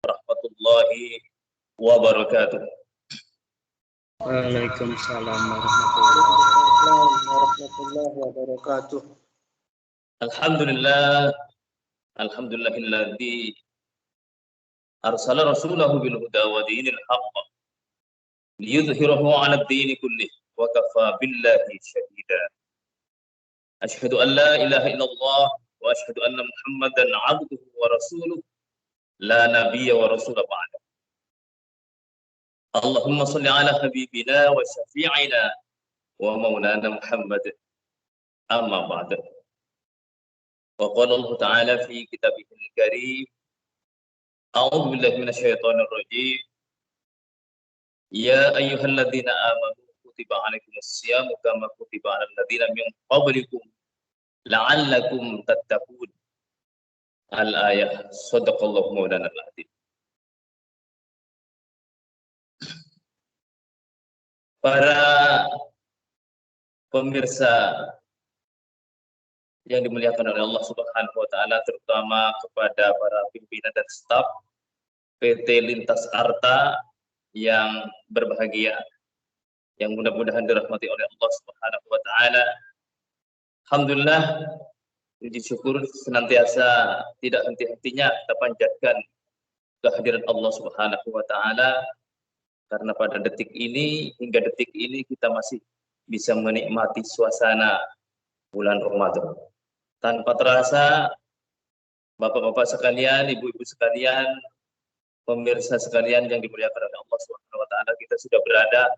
warahmatullahi wabarakatuh. Waalaikumsalam warahmatullahi wabarakatuh. Alhamdulillah, alhamdulillahilladzi arsala rasulahu bil huda wa dinil haqq liyudhhirahu 'ala ad-dini kullih wa kafa billahi shahida. Asyhadu an la ilaha illallah wa asyhadu anna Muhammadan 'abduhu wa rasuluh la nabiyya wa rasula ba'da. Allahumma shalli 'ala habibina wa syafi'ina wa maulana Muhammad amma ba'da. Wa qala Allah ta'ala fi kitabihil karim a'udzu billahi minasyaitonir rajim. Ya ayyuhalladzina amanu kutiba 'alaikumus syiyamu kama kutiba 'alal ladzina min qablikum la'allakum tattaqun. Al-ayah. Shadaqallahu maulana al-azim. Para pemirsa yang dimuliakan oleh Allah Subhanahu wa taala, terutama kepada para pimpinan dan staf PT Lintas Arta yang berbahagia, yang mudah-mudahan dirahmati oleh Allah Subhanahu wa taala. Alhamdulillah, puji syukur senantiasa tidak henti-hentinya kita panjatkan kehadiran Allah Subhanahu wa taala, karena pada detik ini hingga detik ini kita masih bisa menikmati suasana bulan Ramadan. Tanpa terasa, Bapak-bapak sekalian, Ibu-ibu sekalian, pemirsa sekalian yang dimuliakan oleh Allah Subhanahu wa taala, kita sudah berada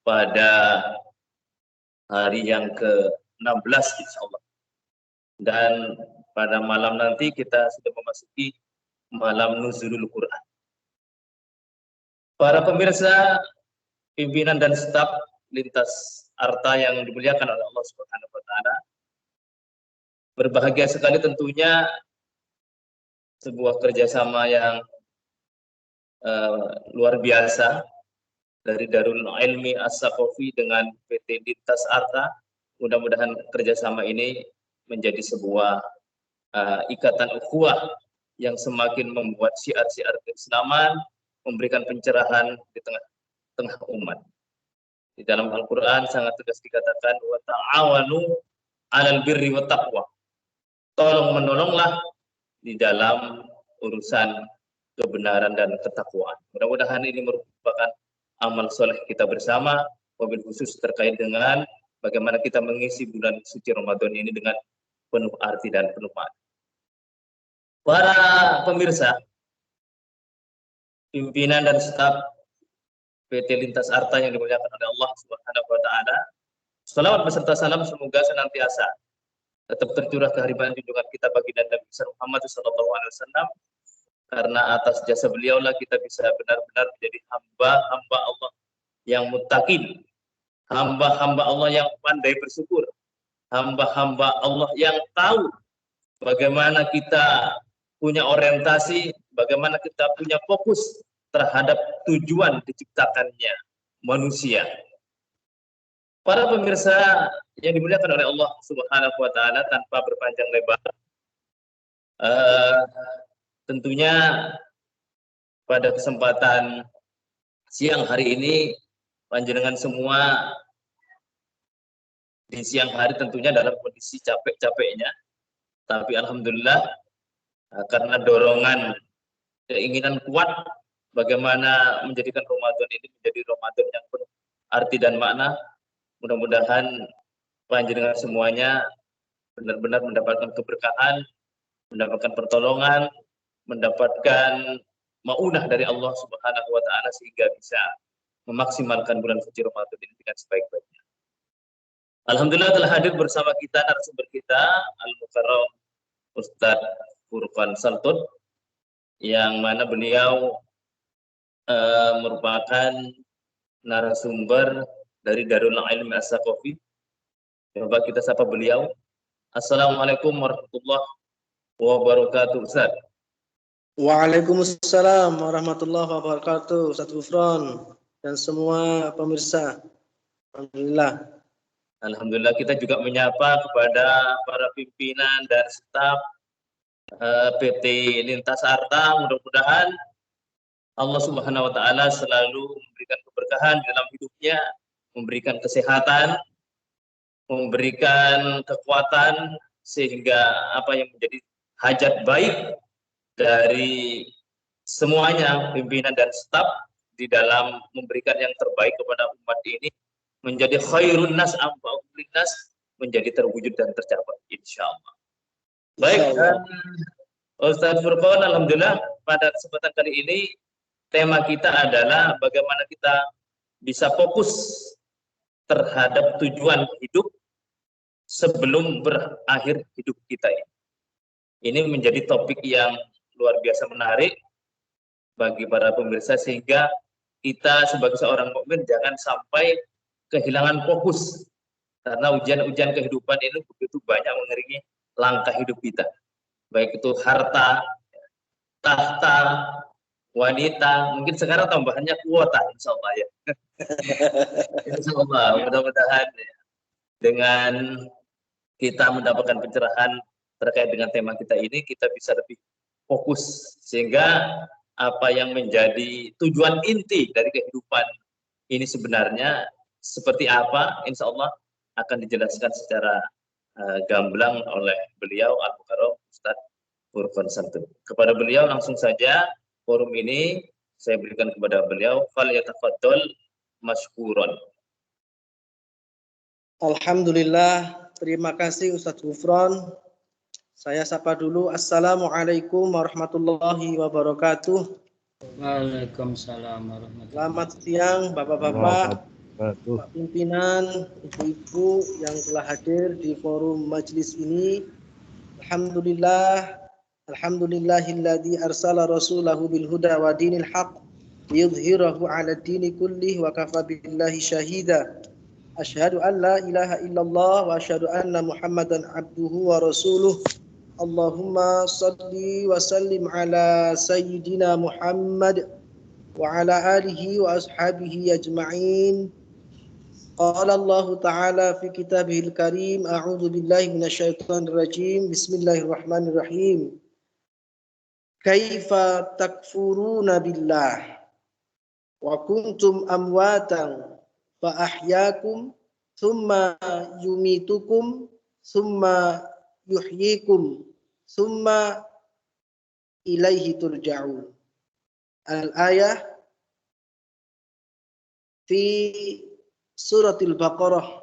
pada hari yang ke-16 insyaallah. Dan pada malam nanti kita sudah memasuki malam nuzulul Quran. Para pemirsa, pimpinan dan staf Lintas Arta yang dimuliakan oleh Allah Subhanahu wa taala, berbahagia sekali tentunya sebuah kerjasama yang luar biasa dari Darul Ilmi As-Saqafi dengan PT Lintas Arta. Mudah-mudahan kerjasama ini menjadi sebuah ikatan ukhuwah yang semakin membuat syiar-syiar keislaman, memberikan pencerahan di tengah umat. Di dalam Al-Quran sangat tegas dikatakan, wa ta'awanu 'alal birri wa taqwa. Tolong menolonglah di dalam urusan kebenaran dan ketakwaan. Mudah-mudahan ini merupakan amal soleh kita bersama, wabil khusus terkait dengan bagaimana kita mengisi bulan suci Ramadan ini dengan penuh arti dan penuh makna. Para pemirsa, pimpinan dan staf PT Lintas Arta yang dimuliakan oleh Allah Subhanahu wa taala, salawat beserta salam semoga senantiasa tetap tercurah kehadiran junjungan kita baginda Nabi Muhammad sallallahu alaihi wasallam, karena atas jasa beliaulah kita bisa benar-benar menjadi hamba-hamba Allah yang muttaqin, hamba-hamba Allah yang pandai bersyukur, hamba-hamba Allah yang tahu bagaimana kita punya orientasi, bagaimana kita punya fokus terhadap tujuan diciptakannya manusia. Para pemirsa yang dimuliakan oleh Allah Subhanahu wa taala, tanpa berpanjang lebar, tentunya pada kesempatan siang hari ini, panjenengan semua di siang hari tentunya dalam kondisi capek-capeknya, tapi alhamdulillah karena dorongan keinginan kuat bagaimana menjadikan Ramadan ini menjadi Ramadan yang penuh arti dan makna, mudah-mudahan panjenengan semuanya benar-benar mendapatkan keberkahan, mendapatkan pertolongan, mendapatkan maunah dari Allah Subhanahu wa taala sehingga bisa memaksimalkan bulan suci Ramadan ini dengan sebaik-baiknya. Alhamdulillah telah hadir bersama kita narasumber kita Al-Mukarram Ustadz Furqan Saltun, yang mana beliau merupakan narasumber dari Darul Ilmi As-Saqafi. Coba kita sapa beliau. Assalamualaikum warahmatullahi wabarakatuh, Ustaz. Waalaikumsalam warahmatullahi wabarakatuh, Ustaz Gufron dan semua pemirsa. Alhamdulillah. Alhamdulillah, kita juga menyapa kepada para pimpinan dan staf PT Lintas Arta. Mudah-mudahan Allah Subhanahu wa taala selalu memberikan keberkahan dalam hidupnya, memberikan kesehatan, memberikan kekuatan sehingga apa yang menjadi hajat baik dari semuanya pimpinan dan staf di dalam memberikan yang terbaik kepada umat ini menjadi khairun nas anfa'un linnas, menjadi terwujud dan tercapai insyaallah. Baik, Ustaz Furqan, alhamdulillah pada kesempatan kali ini tema kita adalah bagaimana kita bisa fokus terhadap tujuan hidup sebelum berakhir hidup kita ini. Ini menjadi topik yang luar biasa menarik bagi para pemirsa sehingga kita sebagai seorang mukmin jangan sampai kehilangan fokus karena ujian-ujian kehidupan ini begitu banyak mengiringi langkah hidup kita. Baik itu harta, tahta, wanita, mungkin sekarang tambahannya kuota insya Allah ya. Insya Allah, mudah-mudahan ya, dengan kita mendapatkan pencerahan terkait dengan tema kita ini, kita bisa lebih fokus sehingga apa yang menjadi tujuan inti dari kehidupan ini sebenarnya seperti apa, insya Allah akan dijelaskan secara gamblang oleh beliau Al-Mukarram Ustaz Furqan Samtun. Kepada beliau langsung saja forum ini saya berikan kepada beliau, fal yatafaddal masykuron. Alhamdulillah, terima kasih Ustadz Gufron. Saya sapa dulu. Assalamualaikum warahmatullahi wabarakatuh. Waalaikumsalam warahmatullahi wabarakatuh. Selamat siang Bapak-bapak, Pak Pimpinan, Ibu-ibu yang telah hadir di forum majelis ini. Alhamdulillahilladzi arsala rasulahu bil huda wa dinil haq liyudhhirahu 'ala dini kullih wa kafa billahi syahida. Asyhadu an la ilaha illallah wa asyhadu anna Muhammadan abduhu wa rasuluh. Allahumma salli wa sallim ala sayyidina Muhammad wa ala alihi wa ashabihi ajma'in. Qala Allah Ta'ala fi kitabihil karim, a'udzu billahi minasyaitonir rajim. Bismillahirrahmanirrahim. Kaifa takfuruna billah wa kuntum amwatan fa ahyakum thumma yumitukum thumma yuhyikum thumma ilaihi turja'un. Al-ayah fi suratil Baqarah.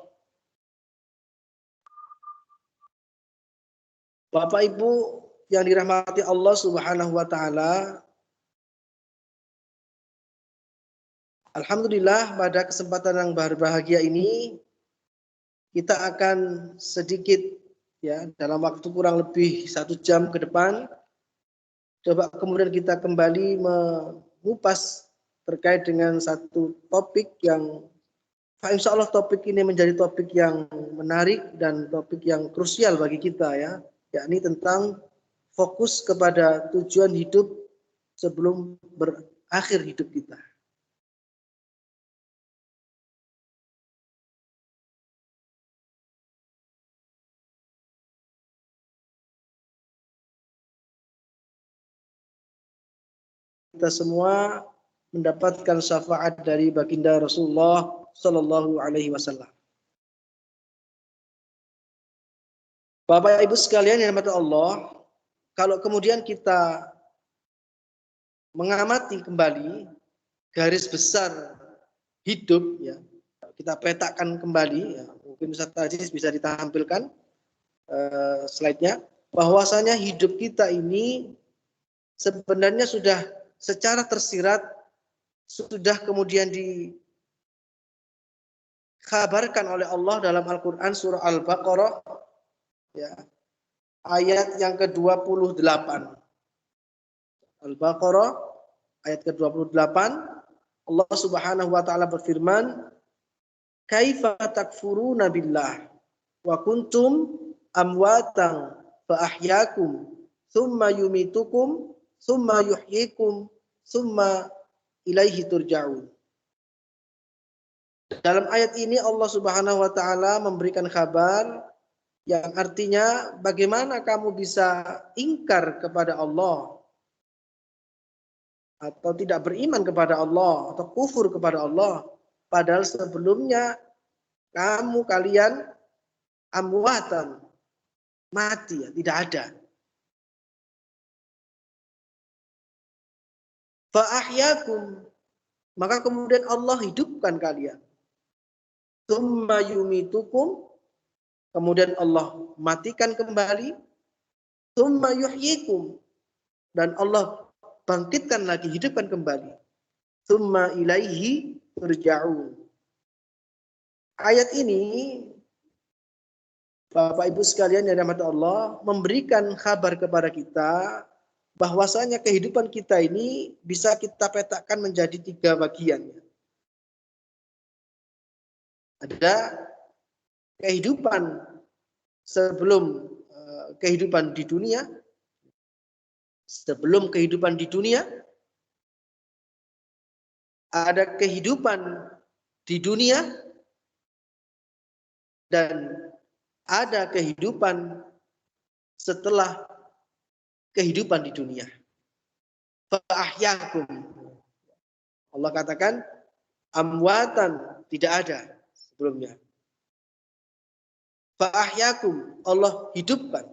Bapak Ibu yang dirahmati Allah Subhanahu wa taala, alhamdulillah pada kesempatan yang berbahagia ini kita akan sedikit ya dalam waktu kurang lebih 1 jam ke depan coba kemudian kita kembali mengupas terkait dengan satu topik yang insya Allah topik ini menjadi topik yang menarik dan topik yang krusial bagi kita ya, yakni tentang fokus kepada tujuan hidup sebelum berakhir hidup kita. Kita semua mendapatkan syafaat dari baginda Rasulullah Sallallahu Alaihi Wasallam. Bapak Ibu sekalian yang dirahmati Allah, kalau kemudian kita mengamati kembali garis besar hidup, ya, kita petakan kembali, ya, mungkin Ustaz Aziz bisa ditampilkan slide-nya, bahwasanya hidup kita ini sebenarnya sudah secara tersirat sudah kemudian dikabarkan oleh Allah dalam Al-Quran surah Al-Baqarah ya, ayat yang ke-28. Al-Baqarah ayat ke-28, Allah Subhanahu wa taala berfirman, "Kaifa takfuruna billah wa kuntum amwatan fa ahyakum tsumma yumitukum tsumma yuhyikum tsumma ilaihi turja'un." Dalam ayat ini Allah Subhanahu wa taala memberikan kabar yang artinya bagaimana kamu bisa ingkar kepada Allah atau tidak beriman kepada Allah atau kufur kepada Allah, padahal sebelumnya kalian amwatan, mati, ya, tidak ada. Fa ahyakum, maka kemudian Allah hidupkan kalian. Tsumma yumitukum, kemudian Allah matikan kembali. Tsumma yuhyikum, dan Allah bangkitkan lagi, hidupkan kembali. Tsumma ilaihi turja'un. Ayat ini, Bapak Ibu sekalian yang dirahmati Allah, memberikan kabar kepada kita bahwasanya kehidupan kita ini bisa kita petakan menjadi 3 bagian. Ada kehidupan sebelum kehidupan di dunia, sebelum kehidupan di dunia, ada kehidupan di dunia, dan ada kehidupan setelah kehidupan di dunia. Fa'ahyakum, Allah katakan amwatan, tidak ada sebelumnya. Fa'ahyakum, Allah hidupkan.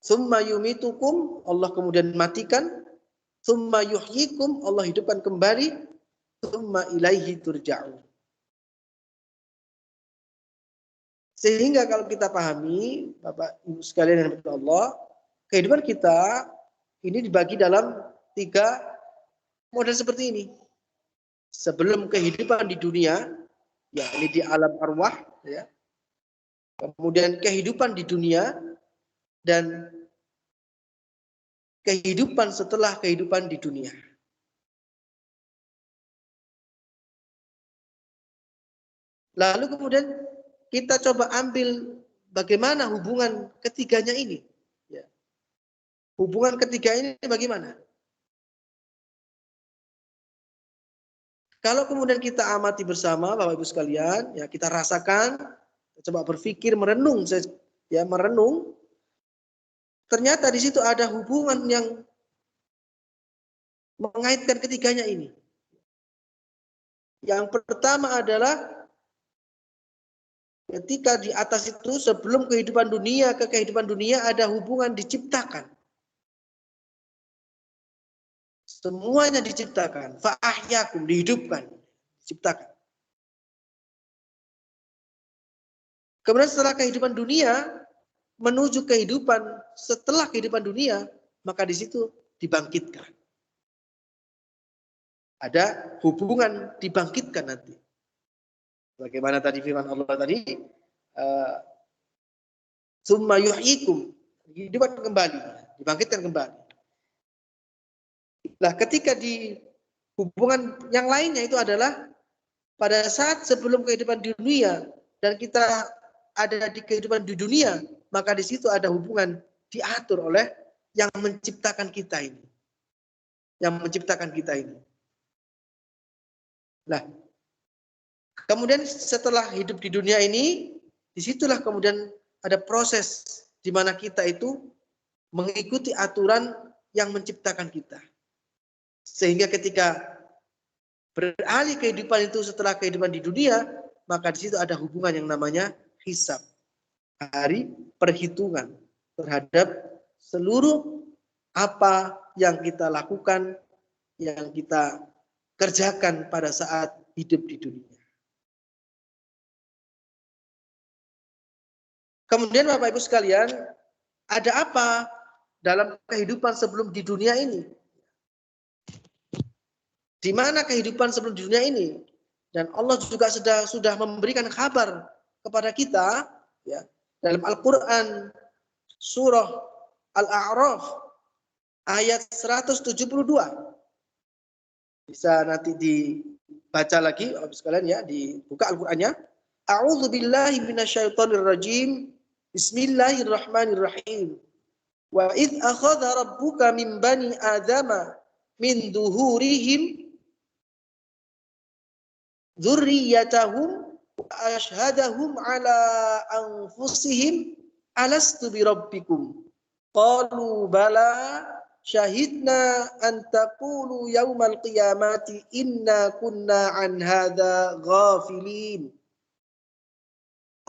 Tsumma yumitukum, Allah kemudian matikan. Tsumma yuhyikum, Allah hidupkan kembali. Tsumma ilaihi turja'un. Sehingga kalau kita pahami, Bapak Ibu sekalian yang dirahmati Allah, kehidupan kita ini dibagi dalam 3 model seperti ini. Sebelum kehidupan di dunia, ya ini di alam arwah, ya. Kemudian kehidupan di dunia, dan kehidupan setelah kehidupan di dunia. Lalu kemudian kita coba ambil bagaimana hubungan ketiganya ini. Ya. Hubungan ketiga ini bagaimana? Kalau kemudian kita amati bersama, Bapak Ibu sekalian, ya kita rasakan, coba berpikir, merenung, ya merenung. Ternyata di situ ada hubungan yang mengaitkan ketiganya ini. Yang pertama adalah ketika di atas itu sebelum kehidupan dunia ke kehidupan dunia ada hubungan diciptakan. Semuanya diciptakan. Fa'ahyakum, dihidupkan, diciptakan. Kemudian setelah kehidupan dunia menuju kehidupan setelah kehidupan dunia, maka di situ dibangkitkan. Ada hubungan dibangkitkan nanti. Bagaimana tadi firman Allah tadi, tsumma yuhyikum, dihidupkan kembali, dibangkitkan kembali. Nah, ketika di hubungan yang lainnya itu adalah pada saat sebelum kehidupan di dunia dan kita ada di kehidupan di dunia, maka di situ ada hubungan diatur oleh yang menciptakan kita ini. Yang menciptakan kita ini. Nah, kemudian setelah hidup di dunia ini, disitulah kemudian ada proses di mana kita itu mengikuti aturan yang menciptakan kita. Sehingga ketika beralih kehidupan itu setelah kehidupan di dunia, maka di situ ada hubungan yang namanya hisab. Hari perhitungan terhadap seluruh apa yang kita lakukan, yang kita kerjakan pada saat hidup di dunia. Kemudian Bapak Ibu sekalian, ada apa dalam kehidupan sebelum di dunia ini? Di mana kehidupan sebelum di dunia ini? Dan Allah juga sudah memberikan kabar kepada kita, ya, dalam Al-Quran surah Al-A'raf ayat 172. Bisa nanti dibaca lagi Bapak sekalian, ya, dibuka Al-Qur'annya. A'udzu billahi minasyaitonir rajim. Bismillahirrahmanirrahim. Wa idz akhadha rabbuka min bani adama min duhurihim dzurriyyatahum wa ashhadahum ala anfusihim alastu bi rabbikum qalu bala syahidna an taqulu yaumal qiyamati inna kunna an hadza ghafilin.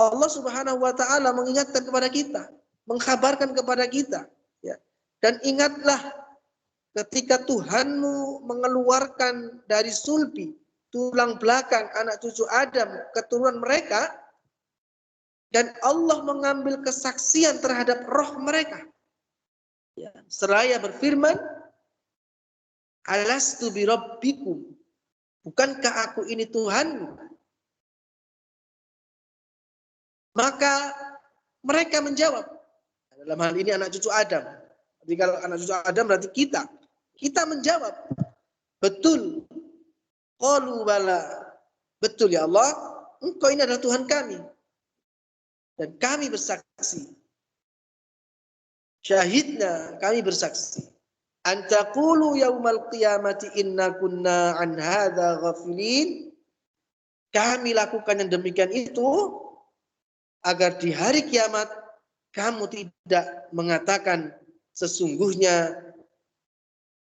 Allah Subhanahu wa taala mengingatkan kepada kita, mengkhabarkan kepada kita, ya. Dan ingatlah ketika Tuhanmu mengeluarkan dari sulbi, tulang belakang anak cucu Adam, keturunan mereka, dan Allah mengambil kesaksian terhadap roh mereka. Ya. Seraya berfirman, alastu birabbikum, bukankah aku ini Tuhanmu? Maka mereka menjawab, dalam hal ini anak cucu Adam. Jadi kalau anak cucu Adam berarti kita. Kita menjawab, betul. Qalu bala, betul ya Allah, Engkau ini adalah Tuhan kami. Dan kami bersaksi. Syahidna, kami bersaksi. An taqulu yaumal qiyamati inna kunna an hadza ghafilin. Kami lakukan yang demikian itu agar di hari kiamat kamu tidak mengatakan sesungguhnya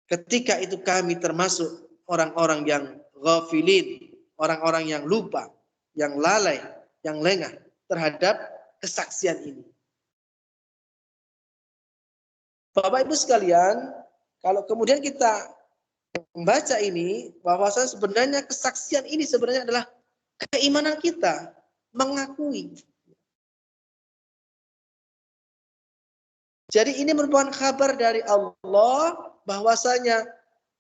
ketika itu kami termasuk orang-orang yang ghafilin, orang-orang yang lupa, yang lalai, yang lengah terhadap kesaksian ini. Bapak Ibu sekalian, kalau kemudian kita membaca ini, bahwasanya sebenarnya kesaksian ini sebenarnya adalah keimanan kita, mengakui. Jadi ini merupakan kabar dari Allah bahwasanya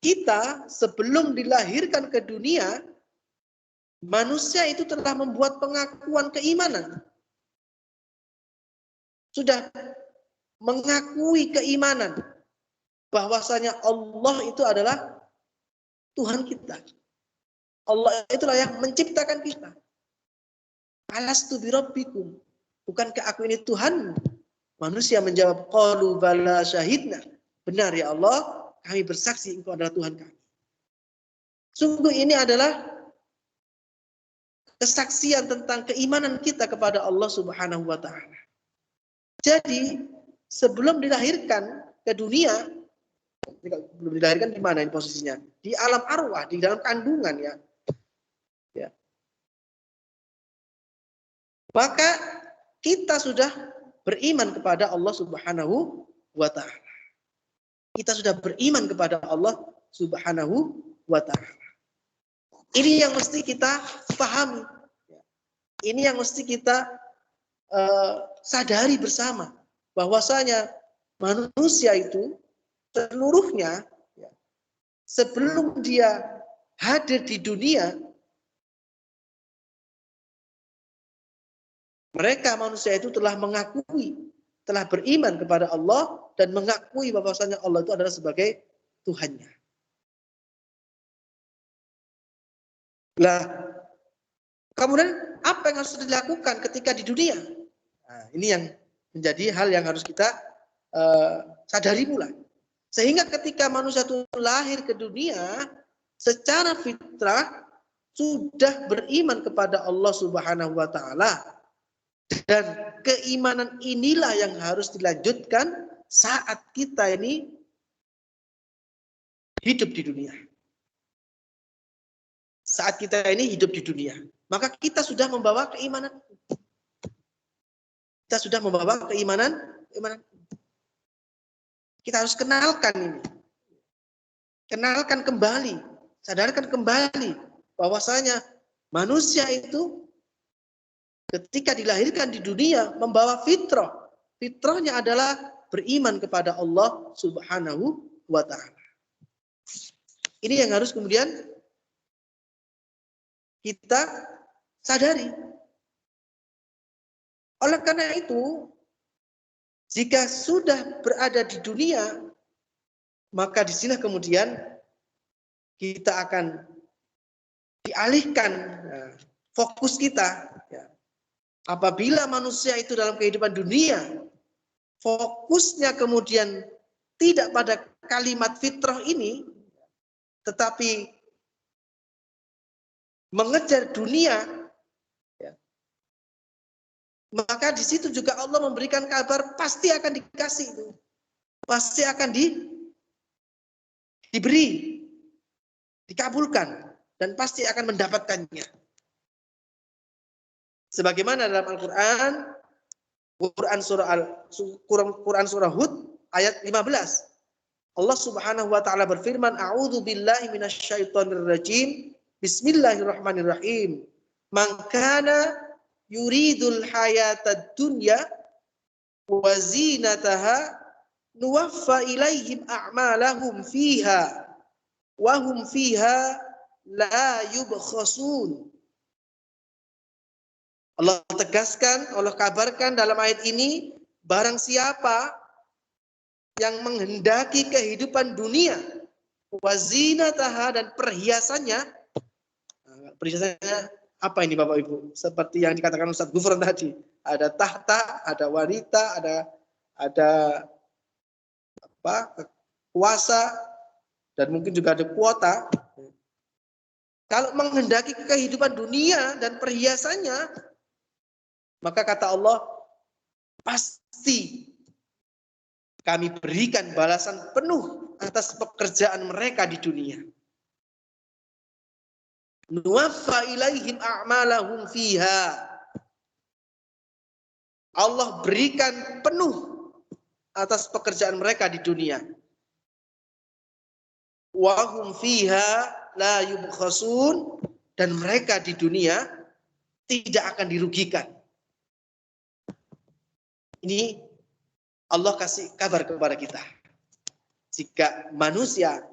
kita sebelum dilahirkan ke dunia, manusia itu telah membuat pengakuan keimanan. Sudah mengakui keimanan bahwasanya Allah itu adalah Tuhan kita. Allah itulah yang menciptakan kita. Alastu birabbikum, bukankah aku ini Tuhan? Manusia menjawab, qalu bala syahidna. Benar ya Allah, kami bersaksi Engkau adalah Tuhan kami. Sungguh ini adalah kesaksian tentang keimanan kita kepada Allah Subhanahu wa taala. Jadi, sebelum dilahirkan ke dunia, belum dilahirkan di mana ini posisinya? Di alam arwah, di dalam kandungan ya. Ya. Maka kita sudah beriman kepada Allah Subhanahu wa taala. Kita sudah beriman kepada Allah Subhanahu wa taala. Ini yang mesti kita pahami. Ini yang mesti kita sadari bersama, bahwasanya manusia itu seluruhnya sebelum dia hadir di dunia, mereka manusia itu telah mengakui, telah beriman kepada Allah dan mengakui bahwasanya Allah itu adalah sebagai Tuhannya. Nah, kemudian apa yang harus dilakukan ketika di dunia? Nah, ini yang menjadi hal yang harus kita sadari pula. Sehingga ketika manusia itu lahir ke dunia, secara fitrah sudah beriman kepada Allah Subhanahu wa taala. Dan keimanan inilah yang harus dilanjutkan saat kita ini hidup di dunia. Saat kita ini hidup di dunia, maka kita sudah membawa keimanan. Kita sudah membawa keimanan. Kita harus kenalkan ini. Kenalkan kembali, sadarkan kembali bahwasanya manusia itu ketika dilahirkan di dunia membawa fitrah. Fitrahnya adalah beriman kepada Allah Subhanahu wa taala. Ini yang harus kemudian kita sadari. Oleh karena itu, jika sudah berada di dunia, maka di sini kemudian kita akan dialihkan fokus kita. Apabila manusia itu dalam kehidupan dunia, fokusnya kemudian tidak pada kalimat fitrah ini, tetapi mengejar dunia, maka di situ juga Allah memberikan kabar pasti akan dikasih itu, pasti akan diberi, dikabulkan, dan pasti akan mendapatkannya. Sebagaimana dalam Al-Quran, Quran surah Hud ayat 15. Allah Subhanahu wa taala berfirman, "A'udzu billahi minasyaitonir rajim. Bismillahirrahmanirrahim. Man kana yuridul hayatad dunya wa zinataha nuwaffa ilaihim a'malahum fiha wa hum fiha la yubkhasun." Allah tegaskan, Allah kabarkan dalam ayat ini, barang siapa yang menghendaki kehidupan dunia, wazinataha, dan perhiasannya. Perhiasannya apa ini Bapak Ibu? Seperti yang dikatakan Ustaz Gufron tadi, ada tahta, ada wanita, ada apa? Kuasa, dan mungkin juga ada kuota. Kalau menghendaki kehidupan dunia dan perhiasannya, maka kata Allah, pasti kami berikan balasan penuh atas pekerjaan mereka di dunia. Nuwaffa ilaihim a'malahum fiha. Allah berikan penuh atas pekerjaan mereka di dunia. Wa hum fiha la yubkhasun, dan mereka di dunia tidak akan dirugikan. Ini Allah kasih kabar kepada kita. Jika manusia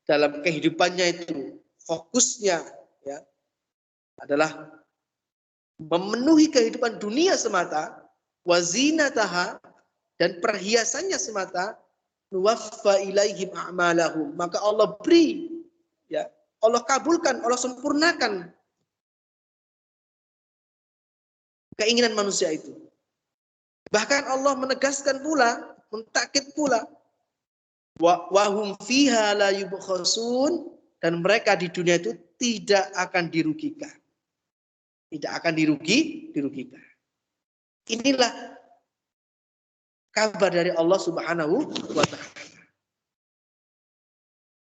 dalam kehidupannya itu fokusnya ya adalah memenuhi kehidupan dunia semata, wazinataha, dan perhiasannya semata, nuwaffa ilaihim a'malahum, maka Allah beri, ya, Allah kabulkan, Allah sempurnakan keinginan manusia itu. Bahkan Allah menegaskan pula, mentakkid pula, wa hum fiha la yubkhasun, dan mereka di dunia itu tidak akan dirugikan. Tidak akan dirugikan. Inilah kabar dari Allah Subhanahu wa taala.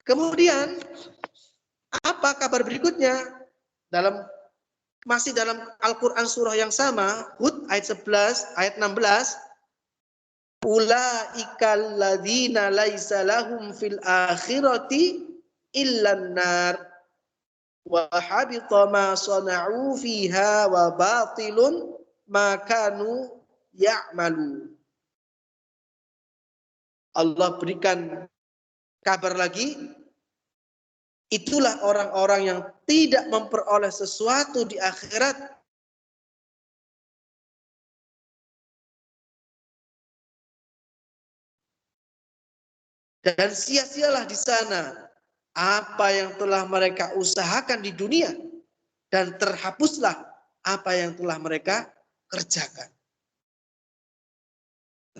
Kemudian apa kabar berikutnya? Masih dalam Al-Quran surah yang sama, Hud ayat 11, ayat 16. Ulaikal ladzina laisa lahum fil akhirati illan nar wa habita ma sana'u fiha wa batilun ma kanu ya'malu. Allah berikan kabar lagi, itulah orang-orang yang tidak memperoleh sesuatu di akhirat dan sia-sialah di sana apa yang telah mereka usahakan di dunia, dan terhapuslah apa yang telah mereka kerjakan.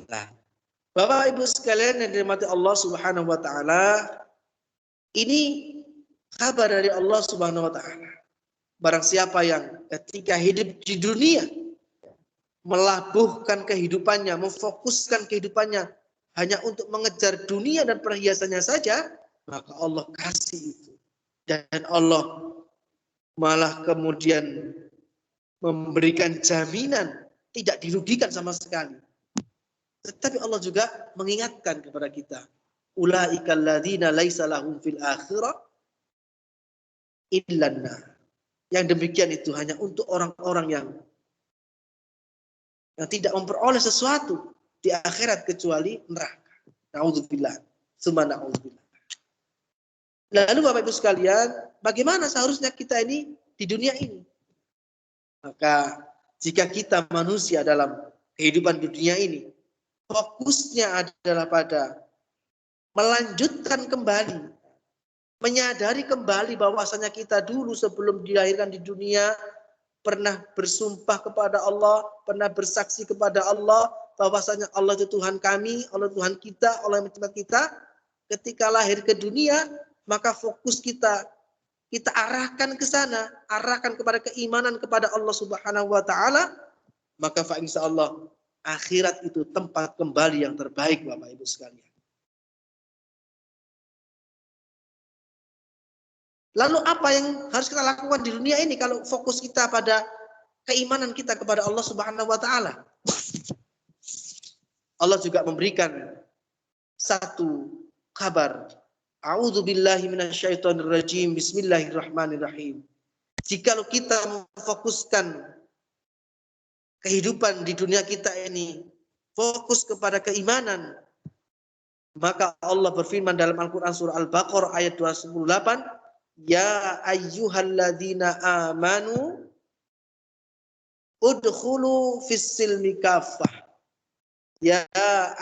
Nah, Bapak Ibu sekalian yang dirahmati Allah Subhanahu wa taala, ini kabar dari Allah Subhanahu wa taala. Barang siapa yang ketika hidup di dunia melabuhkan kehidupannya, memfokuskan kehidupannya hanya untuk mengejar dunia dan perhiasannya saja, maka Allah kasih itu. Dan Allah malah kemudian memberikan jaminan tidak dirugikan sama sekali. Tetapi Allah juga mengingatkan kepada kita, ulaikal ladzina laisa lahum fil akhirah illan nar. Yang demikian itu hanya untuk orang-orang yang tidak memperoleh sesuatu di akhirat kecuali neraka. Nauzubillah. Summa nauzubillah. Lalu Bapak Ibu sekalian, bagaimana seharusnya kita ini di dunia ini? Maka jika kita manusia dalam kehidupan dunia ini, fokusnya adalah pada melanjutkan kembali, menyadari kembali bahwasanya kita dulu sebelum dilahirkan di dunia pernah bersumpah kepada Allah, pernah bersaksi kepada Allah bahwasanya Allah itu Tuhan kami, Allah Tuhan kita, Allah yang menciptakan kita. Ketika lahir ke dunia, maka fokus kita arahkan ke sana, arahkan kepada keimanan kepada Allah Subhanahu wa taala, maka fa insyaallah akhirat itu tempat kembali yang terbaik Bapak Ibu sekalian. Lalu apa yang harus kita lakukan di dunia ini kalau fokus kita pada keimanan kita kepada Allah Subhanahu wa taala? Allah juga memberikan satu kabar. A'udzubillahi minasyaitonirrajim. Bismillahirrahmanirrahim. Jikalau kita memfokuskan kehidupan di dunia kita ini fokus kepada keimanan, maka Allah berfirman dalam Al-Quran surah Al-Baqarah ayat 218, ya ayyuhalladzina amanu udkhulu fis-silmi kaffah. Ya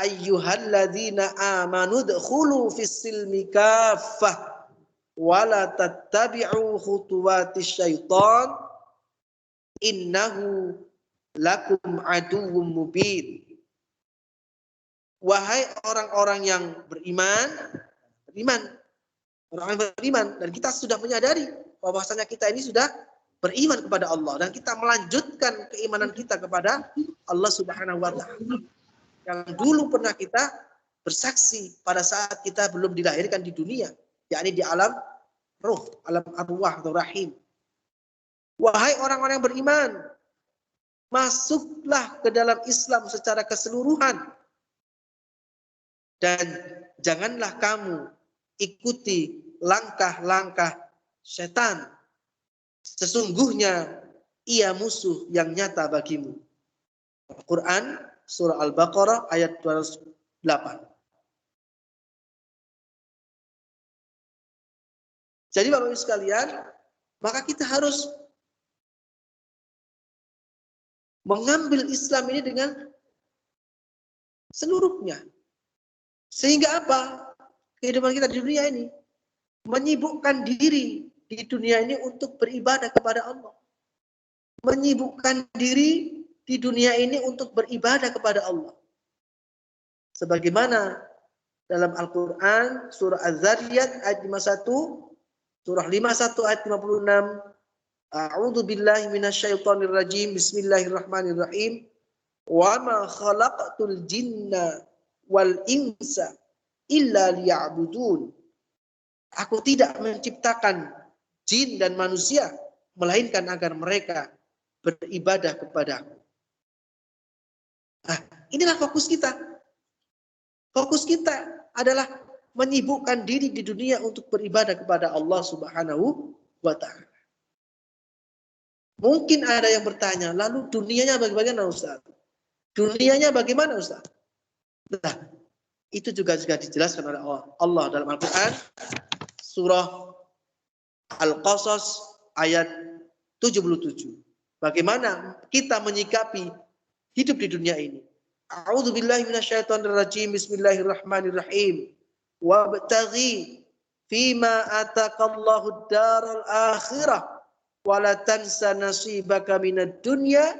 ayyuhalladzina amanu udkhulu fis-silmi kaffah wala tattabi'u khutuwatis syaitan innahu lakum aduwwum mubin. Wahai orang-orang yang beriman, orang yang beriman, dan kita sudah menyadari bahwasanya kita ini sudah beriman kepada Allah dan kita melanjutkan keimanan kita kepada Allah Subhanahu wa taala. Yang dulu pernah kita bersaksi pada saat kita belum dilahirkan di dunia, yakni di alam ruh, alam arwah atau rahim. Wahai orang-orang yang beriman, masuklah ke dalam Islam secara keseluruhan. Dan janganlah kamu ikuti langkah-langkah setan. Sesungguhnya ia musuh yang nyata bagimu. Al-Quran surah Al-Baqarah ayat 208. Jadi Bapak Ibu sekalian, maka kita harus mengambil Islam ini dengan seluruhnya. Sehingga apa? Kehidupan kita di dunia ini menyibukkan diri di dunia ini untuk beribadah kepada Allah. Menyibukkan diri di dunia ini untuk beribadah kepada Allah. Sebagaimana dalam Al-Quran surah Az-Zariyat ayat 51, surah 51 ayat 56, A'udzu billahi minasyaitonir rajim. Bismillahirrahmanirrahim. Wa ma khalaqtul jinna wal insa illa liya'budun. Aku tidak menciptakan jin dan manusia melainkan agar mereka beribadah kepadaku. Nah, inilah fokus kita. Fokus kita adalah menyibukkan diri di dunia untuk beribadah kepada Allah Subhanahu wa taala. Mungkin ada yang bertanya, lalu dunianya bagaimana Ustaz? Dunianya bagaimana Ustaz? Nah, itu juga dijelaskan oleh Allah dalam Al-Quran surah Al-Qasas ayat 77. Bagaimana kita menyikapi hidup di dunia ini? A'udzubillahi minasyaitonirrajim. Bismillahirrahmanirrahim. Wabtaghi fima ataqallahu ad-daral akhirah wa la tansa nasibaka minad dunya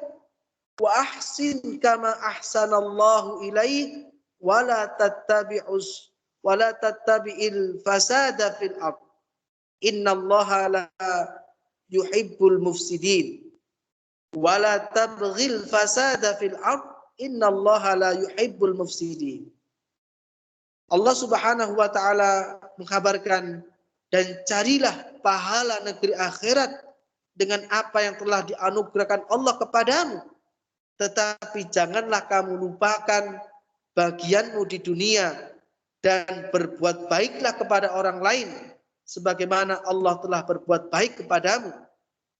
wa ahsin kama ahsanallahu ilaik wala tattabi'il fasada fil ard innallaha la yuhibbul mufsidin wala tabghil fasada fil ard innallaha la yuhibbul mufsidin. Allah Subhanahu wa taala mengkabarkan, dan carilah pahala negeri akhirat dengan apa yang telah dianugerahkan Allah kepadamu, tetapi janganlah kamu lupakan bagianmu di dunia dan berbuat baiklah kepada orang lain sebagaimana Allah telah berbuat baik kepadamu.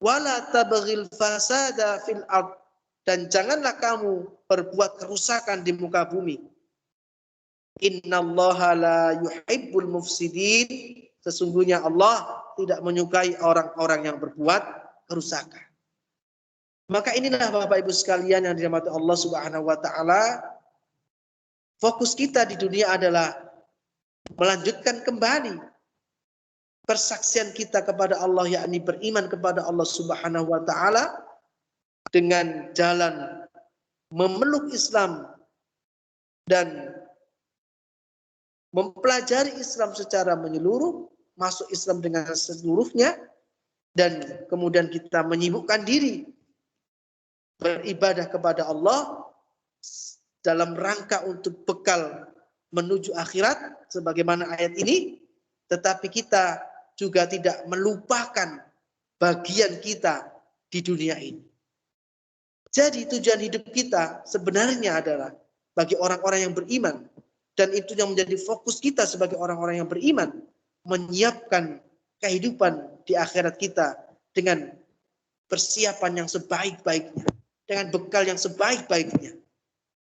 Wala tabghil fasada fil ard, dan janganlah kamu berbuat kerusakan di muka bumi. Innallaha la yuhibbul mufsidin, sesungguhnya Allah tidak menyukai orang-orang yang berbuat kerusakan. Maka inilah Bapak Ibu sekalian yang dirahmati Allah Subhanahu wa taala, fokus kita di dunia adalah melanjutkan kembali persaksian kita kepada Allah, yakni beriman kepada Allah Subhanahu wa taala dengan jalan memeluk Islam dan mempelajari Islam secara menyeluruh, masuk Islam dengan seluruhnya, dan kemudian kita menyibukkan diri beribadah kepada Allah dalam rangka untuk bekal menuju akhirat sebagaimana ayat ini. Tetapi kita juga tidak melupakan bagian kita di dunia ini. Jadi tujuan hidup kita sebenarnya adalah bagi orang-orang yang beriman, dan itu yang menjadi fokus kita sebagai orang-orang yang beriman, menyiapkan kehidupan di akhirat kita dengan persiapan yang sebaik-baiknya, dengan bekal yang sebaik-baiknya.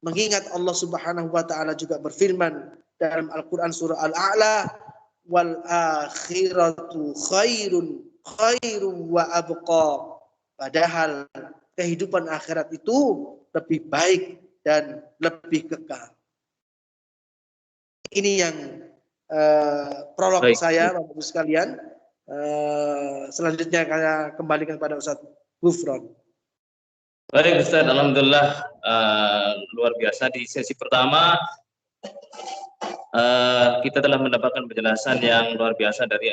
Mengingat Allah Subhanahu wa taala juga berfirman dalam Al-Qur'an surah Al-A'la, wal akhiratu khairun wa abqa. Padahal kehidupan akhirat itu lebih baik dan lebih kekal. Ini yang prolog saya, Bapak Ibu sekalian. Selanjutnya saya kembalikan pada Ustaz Gufron. Baik Ustaz, alhamdulillah luar biasa. Di sesi pertama kita telah mendapatkan penjelasan yang luar biasa dari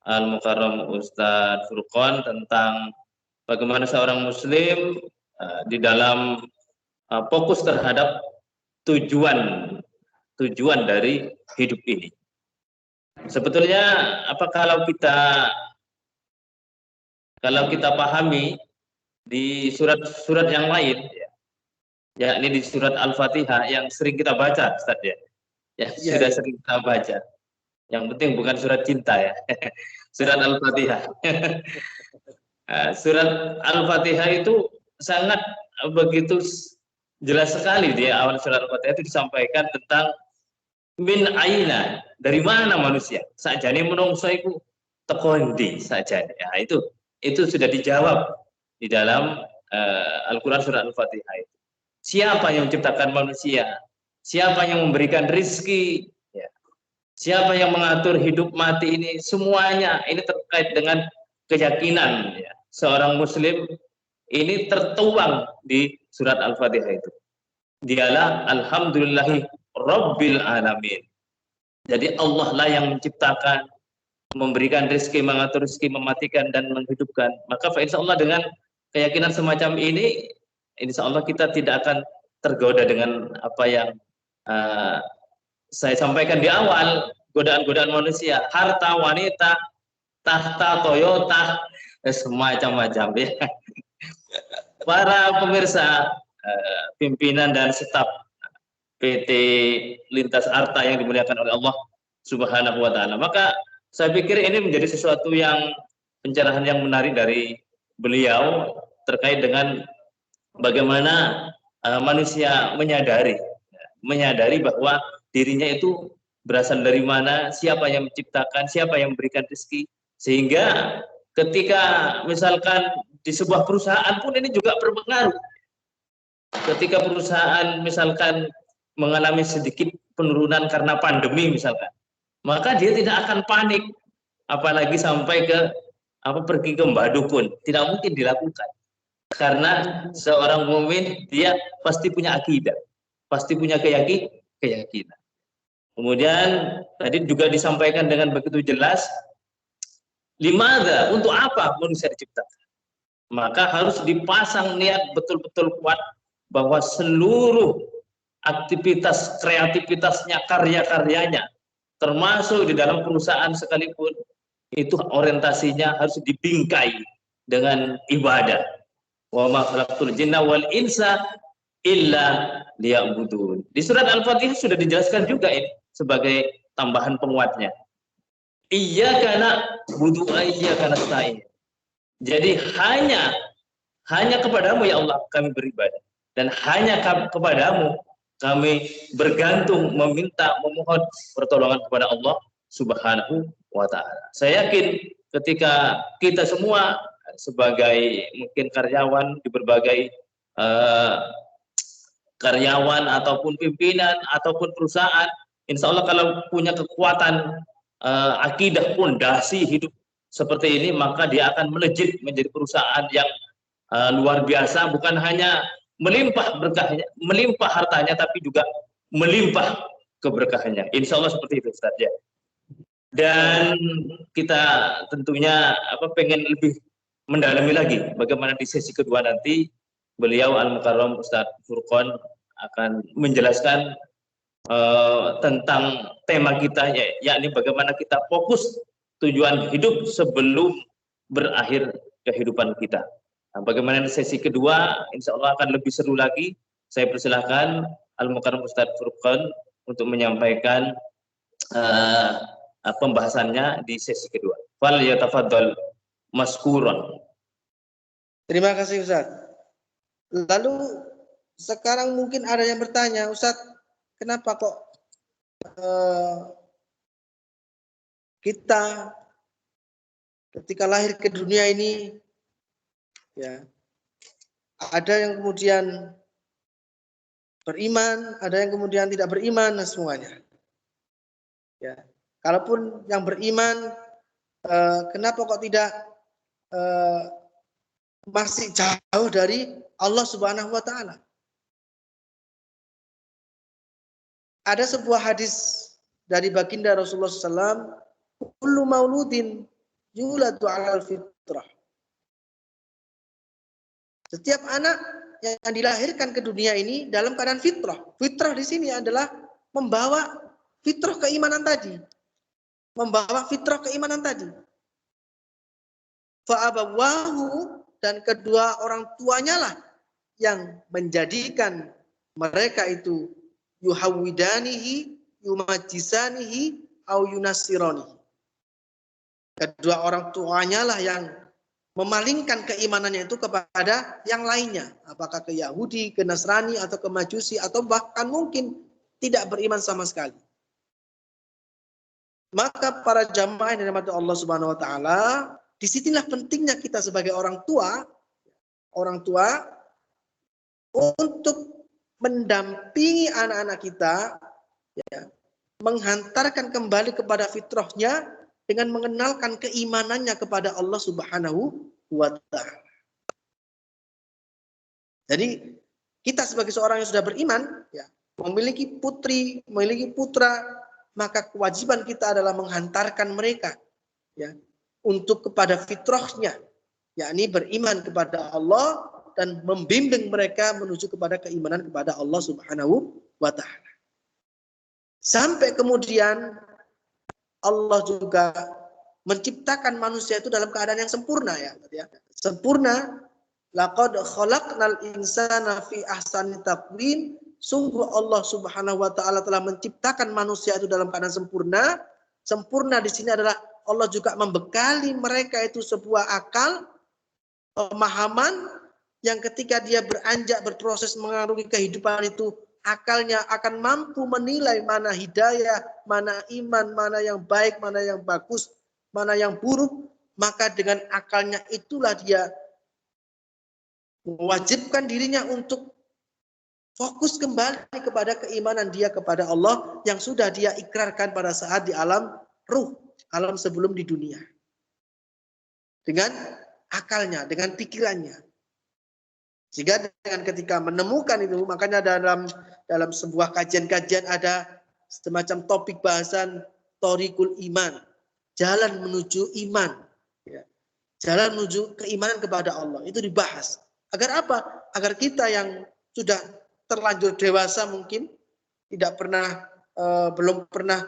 Al-Mukarram Ustaz Furqan tentang bagaimana seorang muslim di dalam fokus terhadap tujuan dari hidup ini. Sebetulnya kalau kita pahami di surat-surat yang lain, ya ini di surat Al-Fatihah yang sering kita baca, Ustaz ya. Sudah sering kita baca. Yang penting bukan surat cinta ya. Surat Al-Fatihah. Surat Al-Fatihah itu sangat begitu jelas sekali di awal surat Al-Fatihah itu disampaikan tentang min aina, dari mana manusia? Sakjane menungso iku teko ndi sakjane. Ya, itu sudah dijawab di dalam Al-Qur'an surat Al-Fatihah itu. Siapa yang menciptakan manusia? Siapa yang memberikan rizki? Ya. Siapa yang mengatur hidup mati ini? Semuanya ini terkait dengan keyakinan ya. Seorang muslim ini tertuang di surat Al-Fatihah itu. Dialah alhamdulillahi rabbil alamin. Jadi Allah lah yang menciptakan, memberikan rezeki, mengatur rezeki, mematikan dan menghidupkan. Maka insya Allah dengan keyakinan semacam ini, insya Allah kita tidak akan tergoda dengan apa yang saya sampaikan di awal, godaan-godaan manusia, harta, wanita, tahta, Toyota, semacam-macam ya. Para pemirsa, pimpinan dan staf PT Lintas Arta yang dimuliakan oleh Allah Subhanahu wa taala. Maka saya pikir ini menjadi sesuatu yang pencerahan yang menarik dari beliau terkait dengan bagaimana manusia menyadari bahwa dirinya itu berasal dari mana, siapa yang menciptakan, siapa yang memberikan rezeki, sehingga ketika misalkan di sebuah perusahaan pun ini juga berpengaruh. Ketika perusahaan misalkan mengalami sedikit penurunan karena pandemi misalkan, maka dia tidak akan panik, apalagi sampai pergi ke mbah dukun, tidak mungkin dilakukan. Karena seorang mukmin dia pasti punya akidah, pasti punya keyakinan. Kemudian tadi juga disampaikan dengan begitu jelas, limadza, untuk apa manusia diciptakan? Maka harus dipasang niat betul-betul kuat bahwa seluruh aktivitas kreativitasnya, karya-karyanya, termasuk di dalam perusahaan sekalipun, itu orientasinya harus dibingkai dengan ibadah. Wa ma khalaqtul jinna wal insa illa liya'budun. Di surat Al-Fatihah sudah dijelaskan juga ini sebagai tambahan penguatnya. Iyyaka na'budu wa iyyaka nasta'in. Jadi hanya kepadamu ya Allah kami beribadah, dan hanya kepadamu kami bergantung, meminta, memohon pertolongan kepada Allah Subhanahu wa taala. Saya yakin ketika kita semua sebagai mungkin karyawan di berbagai karyawan ataupun pimpinan ataupun perusahaan, insya Allah kalau punya kekuatan akidah pondasi hidup seperti ini, maka dia akan melejit menjadi perusahaan yang luar biasa, bukan hanya melimpah berkahnya, melimpah hartanya, tapi juga melimpah keberkahannya. Insya Allah seperti itu, Ustaz ya. Dan kita tentunya pengen lebih mendalami lagi bagaimana di sesi kedua nanti beliau Al-Mukarram Ustaz Furqan akan menjelaskan tentang tema kita, yakni bagaimana kita fokus tujuan hidup sebelum berakhir kehidupan kita. Nah, bagaimana sesi kedua, insya Allah akan lebih seru lagi. Saya persilahkan Al-Mukarram Ustadz Furqan untuk menyampaikan pembahasannya di sesi kedua. Fal yatafaddal maskuron. Terima kasih Ustaz. Lalu sekarang mungkin ada yang bertanya, Ustaz, kenapa kok kita ketika lahir ke dunia ini, ya, ada yang kemudian beriman, ada yang kemudian tidak beriman, dan semuanya. Ya, kalaupun yang beriman, kenapa kok tidak masih jauh dari Allah Subhanahu Wa Taala? Ada sebuah hadis dari baginda Rasulullah SAW, kullu mauludin yuladu alal fitrah. Setiap anak yang dilahirkan ke dunia ini dalam keadaan fitrah. Fitrah di sini adalah membawa fitrah keimanan tadi. Membawa fitrah keimanan tadi. Fa'abawahu, dan kedua orang tuanya lah yang menjadikan mereka itu yuhawidanihi, yumajisanihi, au yunasironihi. Kedua orang tuanya lah yang memalingkan keimanannya itu kepada yang lainnya. Apakah ke Yahudi, ke Nasrani, atau ke Majusi, atau bahkan mungkin tidak beriman sama sekali. Maka para jamaah yang dirahmati Allah Subhanahu Wa Taala, disinilah pentingnya kita sebagai orang tua untuk mendampingi anak-anak kita, ya, menghantarkan kembali kepada fitrahnya dengan mengenalkan keimanannya kepada Allah Subhanahu wa Ta'ala. Jadi kita sebagai seorang yang sudah beriman, ya, memiliki putri, memiliki putra, maka kewajiban kita adalah menghantarkan mereka, ya, untuk kepada fitrahnya, yakni beriman kepada Allah dan membimbing mereka menuju kepada keimanan kepada Allah Subhanahu wa Ta'ala. Sampai kemudian Allah juga menciptakan manusia itu dalam keadaan yang sempurna, ya. Sempurna. Laqad khalaqnal insana fi ahsani taqwim. Sungguh Allah Subhanahu wa Ta'ala telah menciptakan manusia itu dalam keadaan sempurna. Sempurna di sini adalah Allah juga membekali mereka itu sebuah akal, pemahaman yang ketika dia beranjak berproses mengarungi kehidupan itu, akalnya akan mampu menilai mana hidayah, mana iman, mana yang baik, mana yang bagus, mana yang buruk. Maka dengan akalnya itulah dia mewajibkan dirinya untuk fokus kembali kepada keimanan dia kepada Allah yang sudah dia ikrarkan pada saat di alam ruh, alam sebelum di dunia. Dengan akalnya, dengan pikirannya. Sehingga dengan ketika menemukan itu, makanya dalam sebuah kajian-kajian ada semacam topik bahasan Thoriqul Iman, jalan menuju iman, ya. Jalan menuju keimanan kepada Allah, itu dibahas. Agar apa? Agar kita yang sudah terlanjur dewasa mungkin tidak pernah belum pernah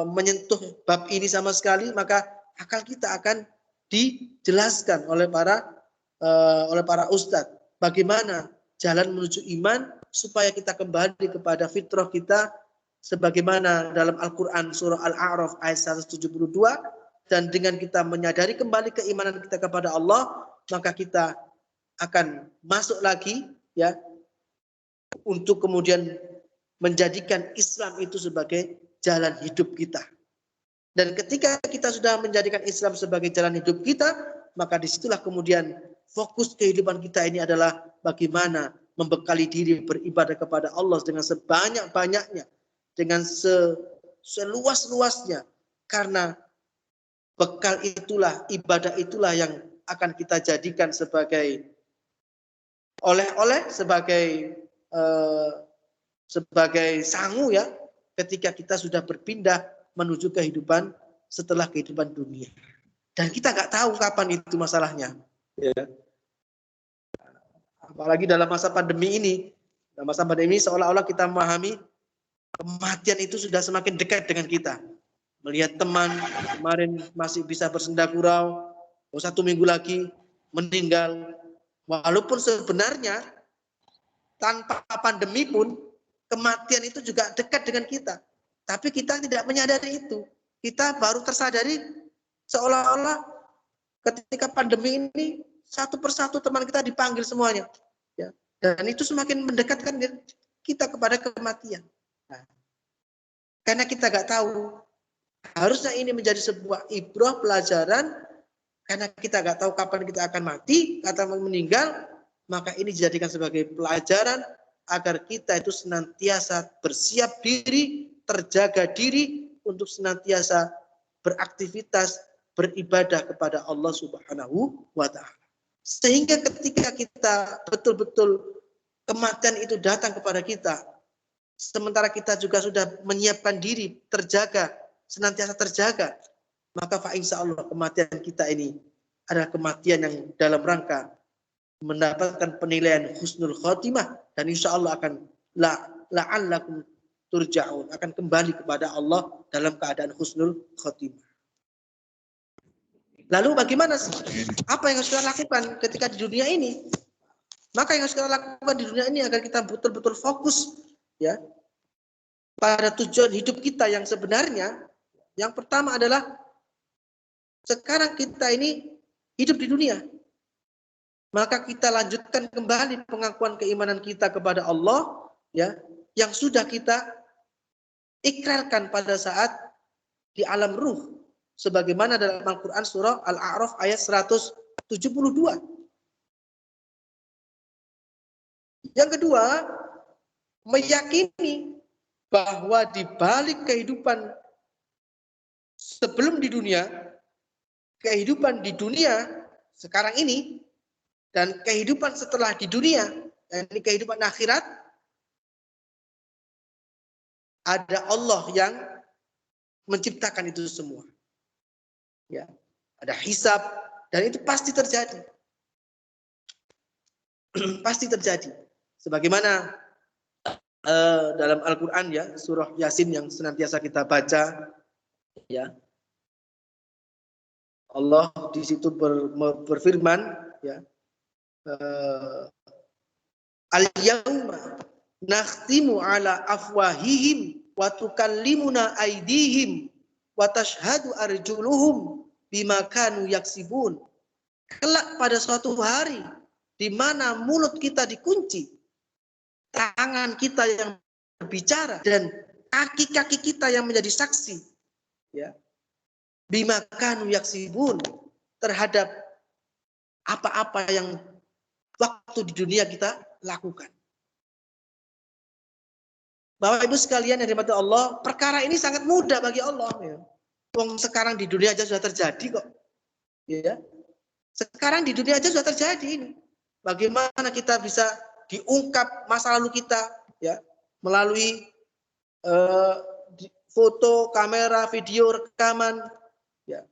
menyentuh bab ini sama sekali, maka akal kita akan dijelaskan oleh para ustadz. Bagaimana jalan menuju iman supaya kita kembali kepada fitrah kita sebagaimana dalam Al-Quran surah Al-A'raf ayat 172, dan dengan kita menyadari kembali keimanan kita kepada Allah, maka kita akan masuk lagi, ya, untuk kemudian menjadikan Islam itu sebagai jalan hidup kita. Dan ketika kita sudah menjadikan Islam sebagai jalan hidup kita, maka disitulah kemudian fokus kehidupan kita ini adalah bagaimana membekali diri beribadah kepada Allah dengan sebanyak-banyaknya, dengan seluas-luasnya. Karena bekal itulah, ibadah itulah yang akan kita jadikan sebagai oleh-oleh, sebagai sangu, ya, ketika kita sudah berpindah menuju kehidupan setelah kehidupan dunia. Dan kita nggak tahu kapan itu masalahnya. Ya. Apalagi dalam masa pandemi ini. Dalam masa pandemi seolah-olah kita memahami kematian itu sudah semakin dekat dengan kita. melihat teman kemarin masih bisa bersenda gurau, 1 minggu lagi meninggal. Walaupun sebenarnya tanpa pandemi pun kematian itu juga dekat dengan kita. Tapi kita tidak menyadari itu. Kita baru tersadari seolah-olah ketika pandemi ini satu persatu teman kita dipanggil semuanya. Ya. Dan itu semakin mendekatkan kita kepada kematian. Nah, karena kita nggak tahu, harusnya ini menjadi sebuah ibrah pelajaran, karena kita nggak tahu kapan kita akan mati, kapan meninggal, maka ini dijadikan sebagai pelajaran agar kita itu senantiasa bersiap diri, terjaga diri untuk senantiasa beraktivitas, beribadah kepada Allah Subhanahu wa Ta'ala. Sehingga ketika kita betul-betul kematian itu datang kepada kita, sementara kita juga sudah menyiapkan diri, terjaga, senantiasa terjaga, maka insya Allah kematian kita ini adalah kematian yang dalam rangka mendapatkan penilaian husnul khotimah, dan insya Allah akan la'allakum turja'un, akan kembali kepada Allah dalam keadaan husnul khotimah. Lalu bagaimana sih? Apa yang harus kita lakukan ketika di dunia ini? Maka yang harus kita lakukan di dunia ini agar kita betul-betul fokus ya pada tujuan hidup kita yang sebenarnya. Yang pertama adalah sekarang kita ini hidup di dunia. Maka kita lanjutkan kembali pengakuan keimanan kita kepada Allah ya, yang sudah kita ikrarkan pada saat di alam ruh, sebagaimana dalam Al-Quran surah Al-A'raf ayat 172. Yang kedua, meyakini bahwa di balik kehidupan sebelum di dunia, kehidupan di dunia sekarang ini, dan kehidupan setelah di dunia, dan ini kehidupan akhirat, ada Allah yang menciptakan itu semua. Ya, ada hisab, dan itu pasti terjadi. Pasti terjadi. Sebagaimana dalam Al-Quran ya, surah Yasin yang senantiasa kita baca, ya, Allah di situ berfirman, ya, al-yawma nakhtimu ala afwahihim wa tukallimuna aydihim wa tashhadu arjuluhum bima kanu yaksibun. Kelak pada suatu hari di mana mulut kita dikunci, tangan kita yang berbicara, dan kaki-kaki kita yang menjadi saksi, ya, bima kanu yaksibun, terhadap apa-apa yang waktu di dunia kita lakukan. Bapak Ibu sekalian yang dirahmati Allah, perkara ini sangat mudah bagi Allah. Ya. Sekarang di dunia aja sudah terjadi kok. Ya. Sekarang di dunia aja sudah terjadi ini. Bagaimana kita bisa diungkap masa lalu kita, ya, melalui foto, kamera, video, rekaman, ya,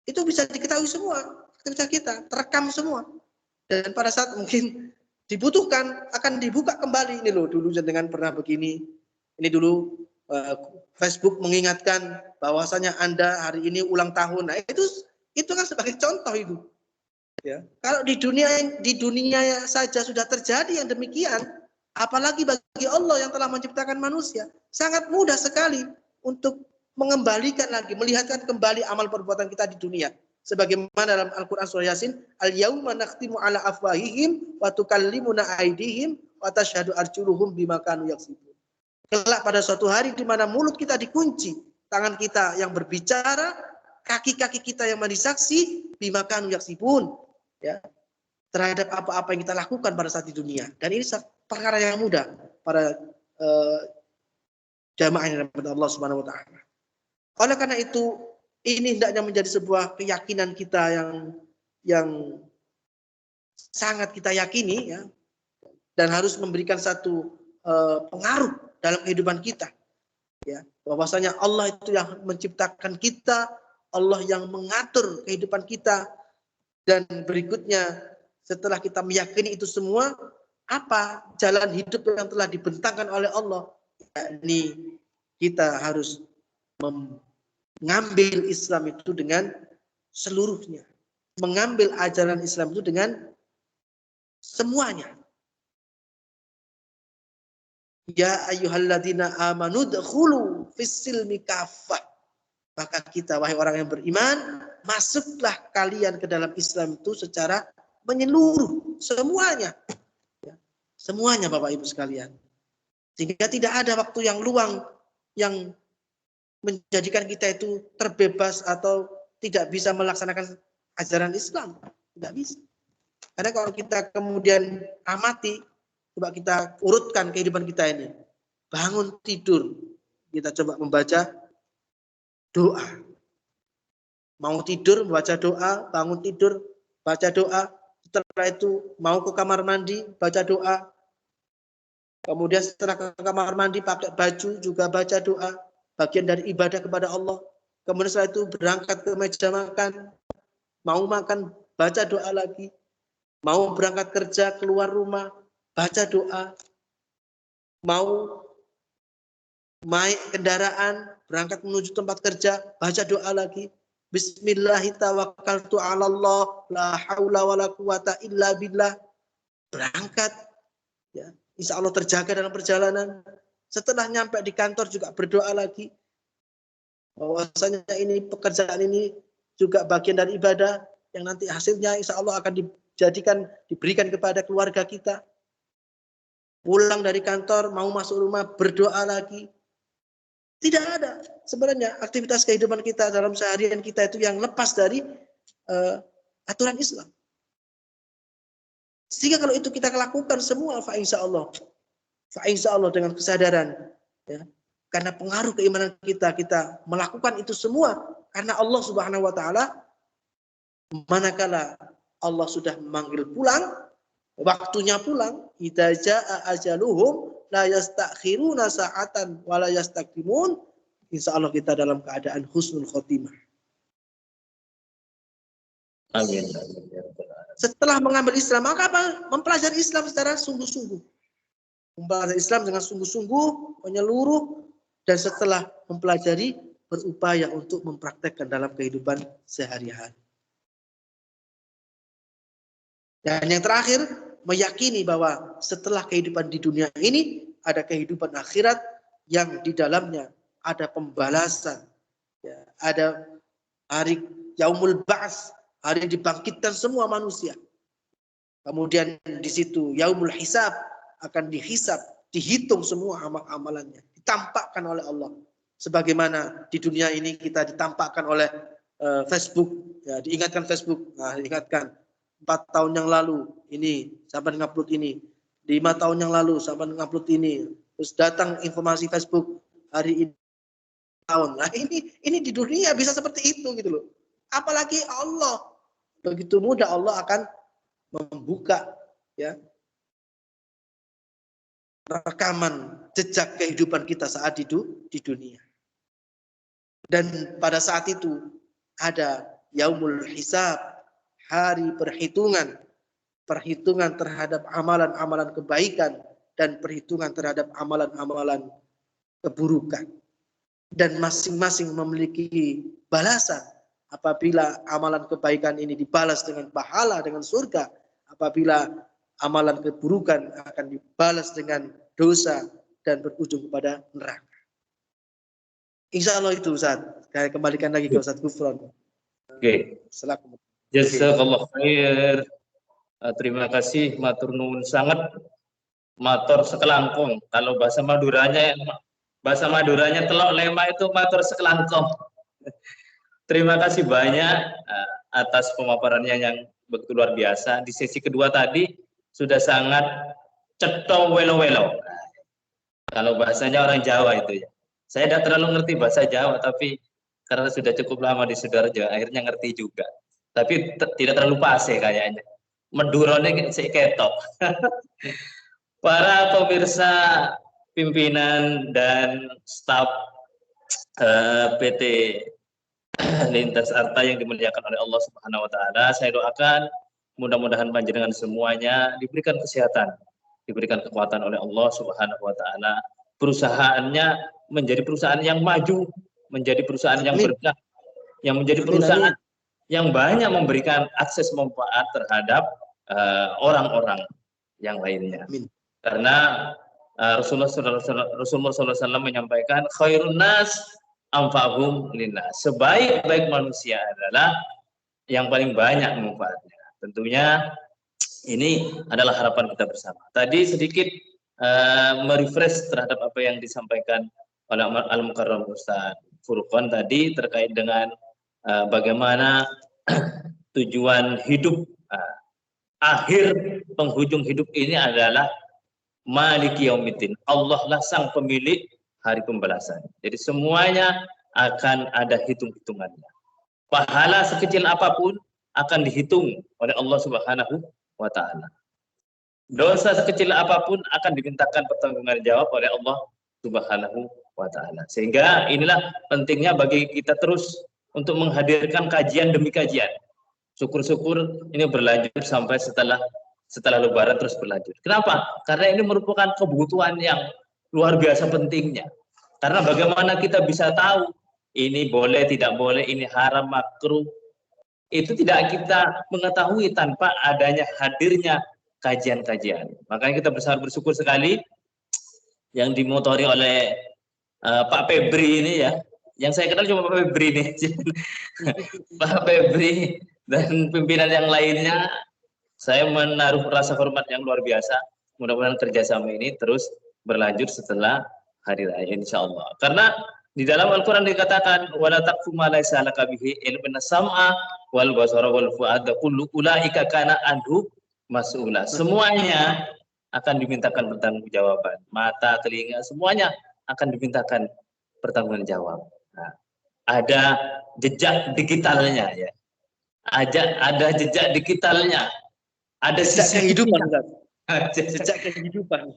itu bisa diketahui semua aktivitas kita, terekam semua. Dan pada saat mungkin dibutuhkan akan dibuka kembali. Ini loh, dulu jenengan pernah begini. Ini dulu Facebook mengingatkan bahwasanya Anda hari ini ulang tahun. Nah, itu kan sebagai contoh itu. Ya. Kalau di dunia saja sudah terjadi yang demikian, apalagi bagi Allah yang telah menciptakan manusia, sangat mudah sekali untuk mengembalikan lagi, melihatkan kembali amal perbuatan kita di dunia. Sebagaimana dalam Al-Quran surah Yasin, al-yawma nakhtimu ala afwahihim wa tukallimuna aydihim wa tashhadu arjuluhum bima kanu yaksibun. Kelak pada suatu hari di mana mulut kita dikunci, tangan kita yang berbicara, kaki-kaki kita yang menjadi saksi, bima kanu yaksibun, ya, terhadap apa-apa yang kita lakukan pada saat di dunia. Dan ini perkara yang mudah para jamaah yang dirahmati Allah Subhanahu wa Ta'ala. Oleh karena itu, ini hendaknya menjadi sebuah keyakinan kita yang sangat kita yakini, ya, dan harus memberikan satu pengaruh dalam kehidupan kita, ya, bahwasanya Allah itu yang menciptakan kita, Allah yang mengatur kehidupan kita, dan berikutnya setelah kita meyakini itu semua, apa jalan hidup yang telah dibentangkan oleh Allah, yakni kita harus Ngambil Islam itu dengan seluruhnya. Mengambil ajaran Islam itu dengan semuanya. Ya ayyuhalladzina amanu dkhulu fis-silmi kaffah. Maka kita, wahai orang yang beriman, masuklah kalian ke dalam Islam itu secara menyeluruh, semuanya. Ya, semuanya Bapak Ibu sekalian. Sehingga tidak ada waktu yang luang yang menjadikan kita itu terbebas atau tidak bisa melaksanakan ajaran Islam. Tidak bisa. Karena kalau kita kemudian amati, coba kita urutkan kehidupan kita ini. Bangun tidur, kita coba membaca doa. Mau tidur, baca doa. Bangun tidur, baca doa. Setelah itu mau ke kamar mandi, baca doa. Kemudian setelah ke kamar mandi, pakai baju, juga baca doa. Bagian dari ibadah kepada Allah. Kemudian setelah itu berangkat ke meja makan. Mau makan, baca doa lagi. Mau berangkat kerja, keluar rumah, baca doa. Mau naik kendaraan, berangkat menuju tempat kerja, baca doa lagi. Bismillahirrahmanirrahim, 'alallah, la haula wala quwata illa billah. Berangkat, ya, insya Allah terjaga dalam perjalanan. Setelah nyampe di kantor juga berdoa lagi. Bahwasanya ini pekerjaan ini juga bagian dari ibadah yang nanti hasilnya insya Allah akan diberikan kepada keluarga kita. Pulang dari kantor, mau masuk rumah, berdoa lagi. Tidak ada sebenarnya aktivitas kehidupan kita dalam seharian kita itu yang lepas dari aturan Islam. Sehingga kalau itu kita lakukan semua, fa insya Allah dengan kesadaran, ya, karena pengaruh keimanan kita melakukan itu semua karena Allah Subhanahu Wa Taala. Manakala Allah sudah memanggil pulang, waktunya pulang, idza jaa ajaluhum la yastakhiruna sa'atan wa la yastaqdimun. Insyaallah kita dalam keadaan husnul khotimah. Amin. Setelah mengambil Islam, maka apa? Mempelajari Islam secara sungguh-sungguh. Mempelajari Islam dengan sungguh-sungguh, menyeluruh, dan setelah mempelajari, berupaya untuk mempraktekkan dalam kehidupan sehari-hari. Dan yang terakhir, meyakini bahwa setelah kehidupan di dunia ini, ada kehidupan akhirat yang di dalamnya ada pembalasan. Ya, ada hari Yaumul Ba'ats, hari dibangkitkan semua manusia. Kemudian di situ Yaumul Hisab, akan dihisab, dihitung semua amal-amalannya. Ditampakkan oleh Allah. Sebagaimana di dunia ini kita ditampakkan oleh Facebook. Ya, diingatkan Facebook. Nah, diingatkan. 4 tahun yang lalu ini sampai ngupload ini, 5 tahun yang lalu sampai ngupload ini, terus datang informasi Facebook hari ini tahun. Nah ini di dunia bisa seperti itu gitu loh. Apalagi Allah, begitu mudah Allah akan membuka, ya, rekaman jejak kehidupan kita saat di dunia. Dan pada saat itu ada Yaumul Hisab, hari perhitungan terhadap amalan-amalan kebaikan dan perhitungan terhadap amalan-amalan keburukan. Dan masing-masing memiliki balasan. Apabila amalan kebaikan ini dibalas dengan pahala, dengan surga. Apabila amalan keburukan akan dibalas dengan dosa dan berujung kepada neraka. Insya Allah itu Ustaz. Saya kembalikan lagi ke Ustaz Gufron. Oke. Selaku. Jazakallah khair. Terima kasih, matur nuwun sangat, matur sekelangkung. Kalau bahasa Maduranya telok lema itu matur sekelangkung. Terima kasih banyak atas pemaparannya yang begitu luar biasa. Di sesi kedua tadi sudah sangat cetho welo-welo. Kalau bahasanya orang Jawa itu ya. Saya tidak terlalu ngerti bahasa Jawa, tapi karena sudah cukup lama di Sidoarjo, akhirnya ngerti juga. Tapi tidak terlalu pase kayaknya. Medurone sik ketok. Para pemirsa, pimpinan dan staf PT Lintas Arta yang dimuliakan oleh Allah Subhanahu wa taala, saya doakan mudah-mudahan panjenengan semuanya diberikan kesehatan, diberikan kekuatan oleh Allah Subhanahu wa taala. Perusahaannya menjadi perusahaan yang maju, menjadi perusahaan yang Amin. berkah, yang menjadi Amin, perusahaan amin. yang banyak memberikan akses manfaat terhadap orang-orang yang lainnya. Amin. Karena Rasulullah SAW menyampaikan khairun nas anfa'hum linnas. Sebaik-baik manusia adalah yang paling banyak manfaatnya. Tentunya ini adalah harapan kita bersama. Tadi sedikit merefresh terhadap apa yang disampaikan oleh Al-Mukarram Ustaz Furqan tadi terkait dengan bagaimana tujuan hidup, akhir penghujung hidup ini adalah Maliki Yaumiddin. Allah lah sang pemilik hari pembalasan. Jadi semuanya akan ada hitung-hitungannya. Pahala sekecil apapun akan dihitung oleh Allah Subhanahu wa taala. Dosa sekecil apapun akan dimintakan pertanggungan jawab oleh Allah Subhanahu wa taala. Sehingga inilah pentingnya bagi kita terus untuk menghadirkan kajian demi kajian. Syukur-syukur ini berlanjut sampai setelah Lebaran terus berlanjut. Kenapa? Karena ini merupakan kebutuhan yang luar biasa pentingnya. Karena bagaimana kita bisa tahu ini boleh, tidak boleh, ini haram, makruh, itu tidak kita mengetahui tanpa adanya hadirnya kajian-kajian. Makanya kita bersyukur sekali yang dimotori oleh Pak Febri ini ya. Yang saya kenal cuma Pak Febri nih. Pak Febri dan pimpinan yang lainnya, saya menaruh rasa hormat yang luar biasa. Mudah-mudahan kerjasama ini terus berlanjut setelah hari raya insya Allah. Karena di dalam Al-Quran dikatakan wala taqfu ma laysa laka bihi ilmun sam'a wal basara wal fu'ada kullu ulaika kana anhu mas'ula. Semuanya akan dimintakan pertanggungjawaban. Mata, telinga, semuanya akan dimintakan pertanggungjawab. Nah, ada jejak digitalnya ya. Ada jejak digitalnya. Ada jejak kehidupan, jejak kehidupan.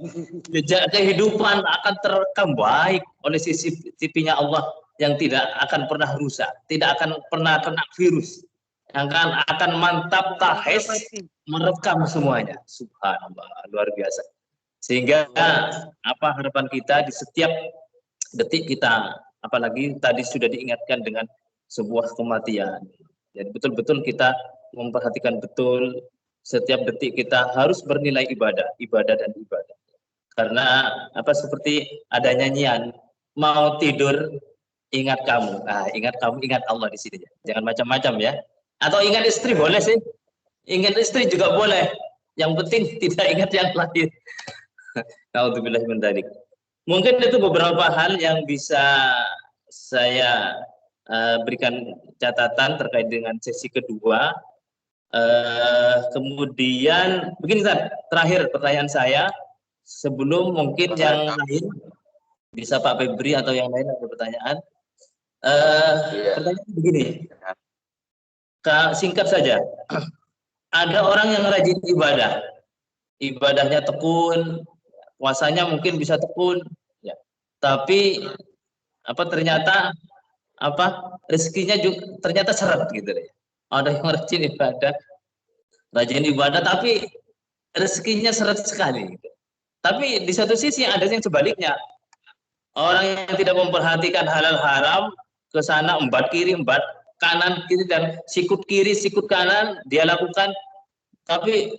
Jejak kehidupan akan terekam baik oleh CCTV-nya Allah yang tidak akan pernah rusak, tidak akan pernah kena virus, yang akan mantap tahes merekam semuanya. Subhanallah, luar biasa. Sehingga apa harapan kita di setiap detik kita, apalagi tadi sudah diingatkan dengan sebuah kematian. Jadi betul-betul kita memperhatikan betul setiap detik kita harus bernilai ibadah dan ibadah. Karena apa seperti ada nyanyian, mau tidur ingat kamu. Nah, ingat kamu, ingat Allah di sini. Jangan macam-macam ya. Atau ingat istri boleh sih. Ingat istri juga boleh. Yang penting tidak ingat yang lain. Nauzubillah min dzalik. Mungkin itu beberapa hal yang bisa saya berikan catatan terkait dengan sesi kedua. Kemudian begini Ustaz, terakhir pertanyaan saya sebelum mungkin yang lain bisa Pak Febri atau yang lain ada pertanyaan. Pertanyaan begini, singkat saja. Ada orang yang rajin ibadah, ibadahnya tekun, puasanya mungkin bisa tekun, ya. Tapi ternyata rezekinya juga ternyata seret gitu ya. Ada yang rajin ibadah tapi rezekinya seret sekali. Tapi di satu sisi ada yang sebaliknya. Orang yang tidak memperhatikan halal haram, ke sana embat kiri, embat kanan, kiri dan sikut kiri, sikut kanan dia lakukan, tapi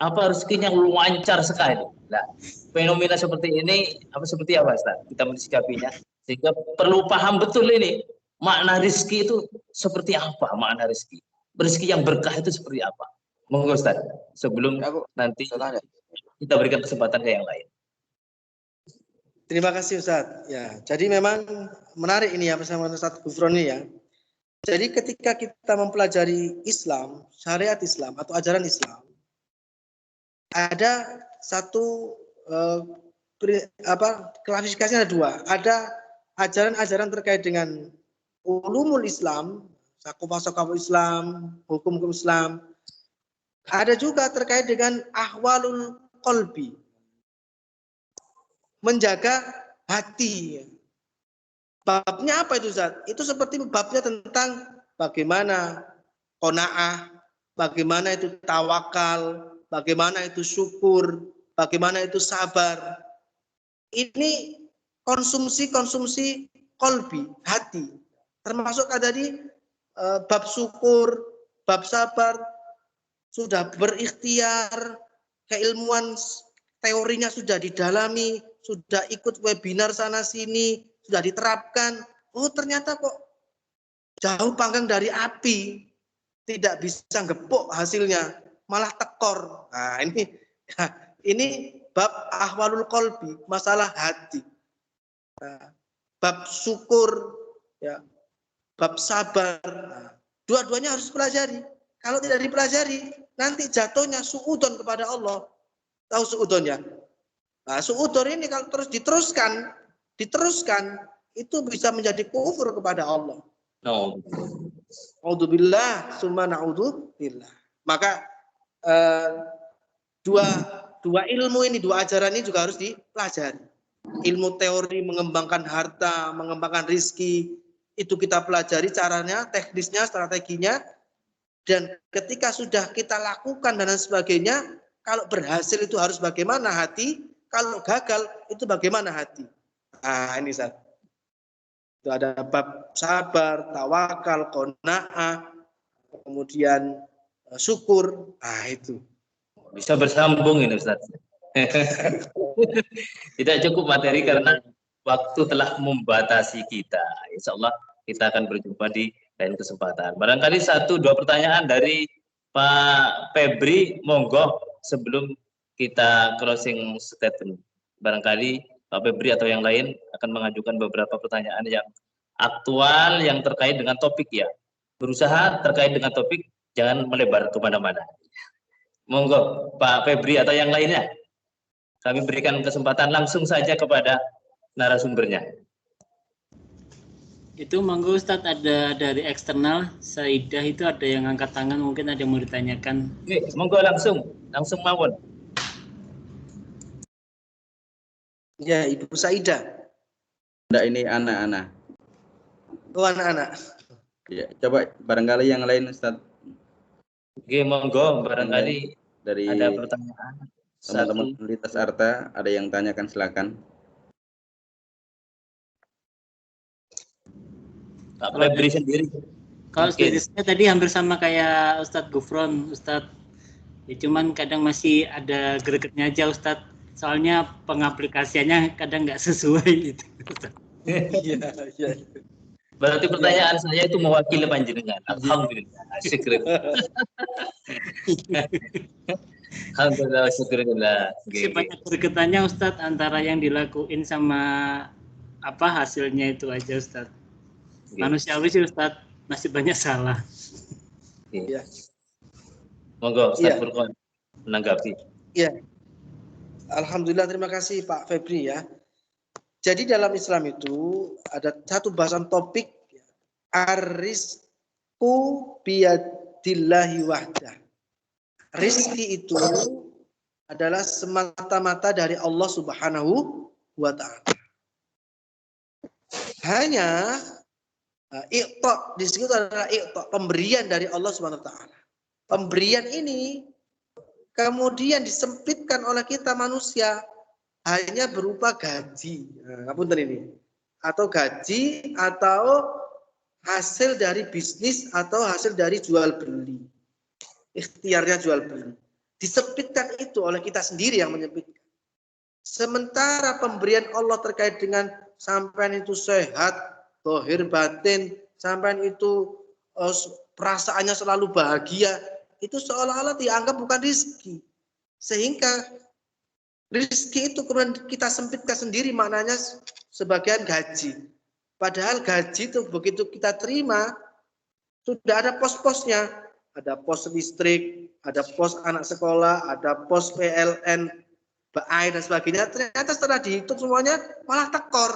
rezekinya lancar sekali. Nah, fenomena seperti ini seperti apa Ustaz? Kita mensikapinya sehingga perlu paham betul ini. Makna rezeki itu seperti apa makna rezeki? Rezeki yang berkah itu seperti apa? Monggo Ustaz, sebelum nanti kita berikan kesempatan ke yang lain. Terima kasih Ustaz. Ya, jadi memang menarik ini ya bersama Ustaz Gufron ini ya. Jadi ketika kita mempelajari Islam, syariat Islam atau ajaran Islam, ada satu klasifikasinya ada dua. Ada ajaran-ajaran terkait dengan ulumul Islam, sakofa-sakofa Islam, hukum-hukum Islam. Ada juga terkait dengan ahwalul qalbi, menjaga hati. Babnya apa itu Ustaz? Itu seperti babnya tentang bagaimana qanaah, bagaimana itu tawakal, bagaimana itu syukur, bagaimana itu sabar. Ini konsumsi qalbi, hati. Termasuk tadi bab syukur, bab sabar, sudah berikhtiar, keilmuan teorinya sudah didalami, sudah ikut webinar sana sini, sudah diterapkan. Oh ternyata kok jauh panggang dari api, tidak bisa gepuk hasilnya, malah tekor. Nah ini bab ahwalul qalbi, masalah hati. Nah, bab syukur, ya, bab sabar. Nah, dua-duanya harus pelajari. Kalau tidak dipelajari, nanti jatuhnya suudon kepada Allah. Tahu suudonnya? Nah, suudon ini kalau terus diteruskan, itu bisa menjadi kufur kepada Allah. No. A'udzubillah, summa na'udzubillah. Maka dua ilmu ini, dua ajaran ini juga harus dipelajari. Ilmu teori mengembangkan harta, mengembangkan rizki, itu kita pelajari caranya, teknisnya, strateginya. Dan ketika sudah kita lakukan dan lain sebagainya, kalau berhasil itu harus bagaimana hati, kalau gagal itu bagaimana hati. Nah ini Ustaz. Itu ada bab sabar, tawakal, qanaah, kemudian syukur. Nah itu. Bisa bersambung ini Ustaz. Tidak cukup materi karena waktu telah membatasi kita. Insya Allah kita akan berjumpa di lain kesempatan. Barangkali 1-2 pertanyaan dari Pak Febri, monggo sebelum kita closing statement. Barangkali Pak Febri atau yang lain akan mengajukan beberapa pertanyaan yang aktual yang terkait dengan topik ya. Berusaha terkait dengan topik, jangan melebar kemana-mana. Monggo Pak Febri atau yang lainnya. Kami berikan kesempatan langsung saja kepada narasumbernya. Itu monggo Ustadz, ada dari eksternal, Saidah itu ada yang angkat tangan, mungkin ada yang mau ditanyakan. Oke, monggo langsung mawon. Ya, Ibu Saidah. Enggak, ini anak-anak. Oh, anak-anak. Ya, coba barangkali yang lain Ustadz. Oke, monggo barangkali dari ada pertanyaan. Teman-teman Lintas Arta ada yang tanyakan, silakan. Pak Febri sendiri. Kalau saya tadi hampir sama kayak Ustadz Gufron, Ustadz. Ya, cuman kadang masih ada gregetnya aja Ustadz. Soalnya pengaplikasiannya kadang nggak sesuai gitu. Iya. Berarti pertanyaan saya itu mewakili panjenengan. Alhamdulillah. Syukur. Alhamdulillah, syukurillah. Banyak gregetannya Ustadz antara yang dilakuin sama apa hasilnya itu aja Ustadz. Manusiawi sih Ustadz, masih banyak salah. Iya. Monggo Ustadz Furqan menanggapi. Iya. Alhamdulillah, terima kasih Pak Febri ya. Jadi dalam Islam itu ada satu bahasan topik ar-rizqu biyadillahi wahdah. Rizki itu adalah semata-mata dari Allah Subhanahu wa ta'ala. Hanya iqta' di situ adalah iqta', pemberian dari Allah Subhanahu wa ta'ala. Pemberian ini kemudian disempitkan oleh kita manusia hanya berupa gaji. Ngapunten ini. Atau gaji atau hasil dari bisnis atau hasil dari jual beli. Ikhtiarnya jual beli. Disempitkan itu oleh kita sendiri yang menyempitkan. Sementara pemberian Allah terkait dengan sampean itu sehat, zahir batin, sampean itu perasaannya selalu bahagia, itu seolah-olah dianggap bukan rizki. Sehingga rizki itu kemudian kita sempitkan sendiri maknanya sebagian gaji. Padahal gaji itu begitu kita terima, sudah ada pos-posnya. Ada pos listrik, ada pos anak sekolah, ada pos PLN, BAI dan sebagainya. Ternyata setelah dihitung semuanya malah tekor.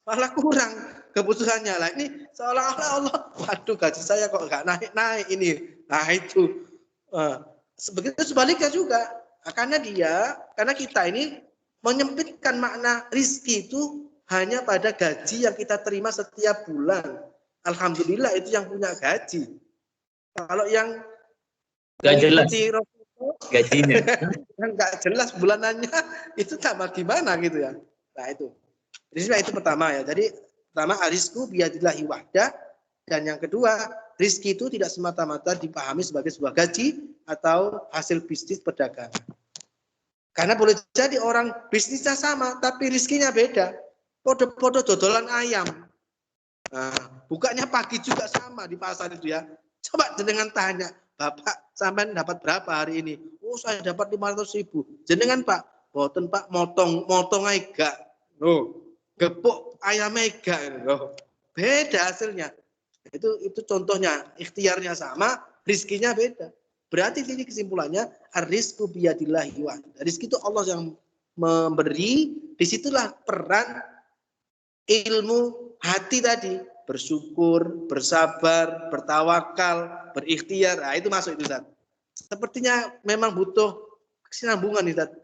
Malah kurang kebutuhannya. Lah ini seolah-olah Allah, waduh gaji saya kok nggak naik-naik ini. Nah itu. Begitu sebaliknya juga. Karena kita ini menyempitkan makna rizki itu hanya pada gaji yang kita terima setiap bulan. Alhamdulillah itu yang punya gaji. Kalau yang nggak jelas gajinya, yang nggak jelas bulanannya itu sama gimana gitu ya. Nah itu. Itu pertama ya. Jadi pertama arizku biyadillahi wahda, dan yang kedua rizki itu tidak semata-mata dipahami sebagai sebuah gaji atau hasil bisnis perdagangan. Karena boleh jadi orang bisnisnya sama tapi rizkinya beda. Podo-podo dodolan ayam. Nah, bukanya pagi juga sama di pasar itu ya. Coba jenengan tanya, Bapak sampai dapat berapa hari ini? Oh, saya dapat 500.000. Jenengan Pak, boten Pak, motong aja gak. Loh, gepuk ayamnya gak. Loh, beda hasilnya. Itu contohnya, ikhtiarnya sama, rizkinya beda. Berarti ini kesimpulannya, ar-rizqu biyadillahi wa. Rizki itu Allah yang memberi, disitulah peran ilmu hati tadi, bersyukur, bersabar, bertawakal, berikhtiar. Nah, itu masuk itu, Ustaz. Sepertinya memang butuh kesinambungan nih, Ustaz.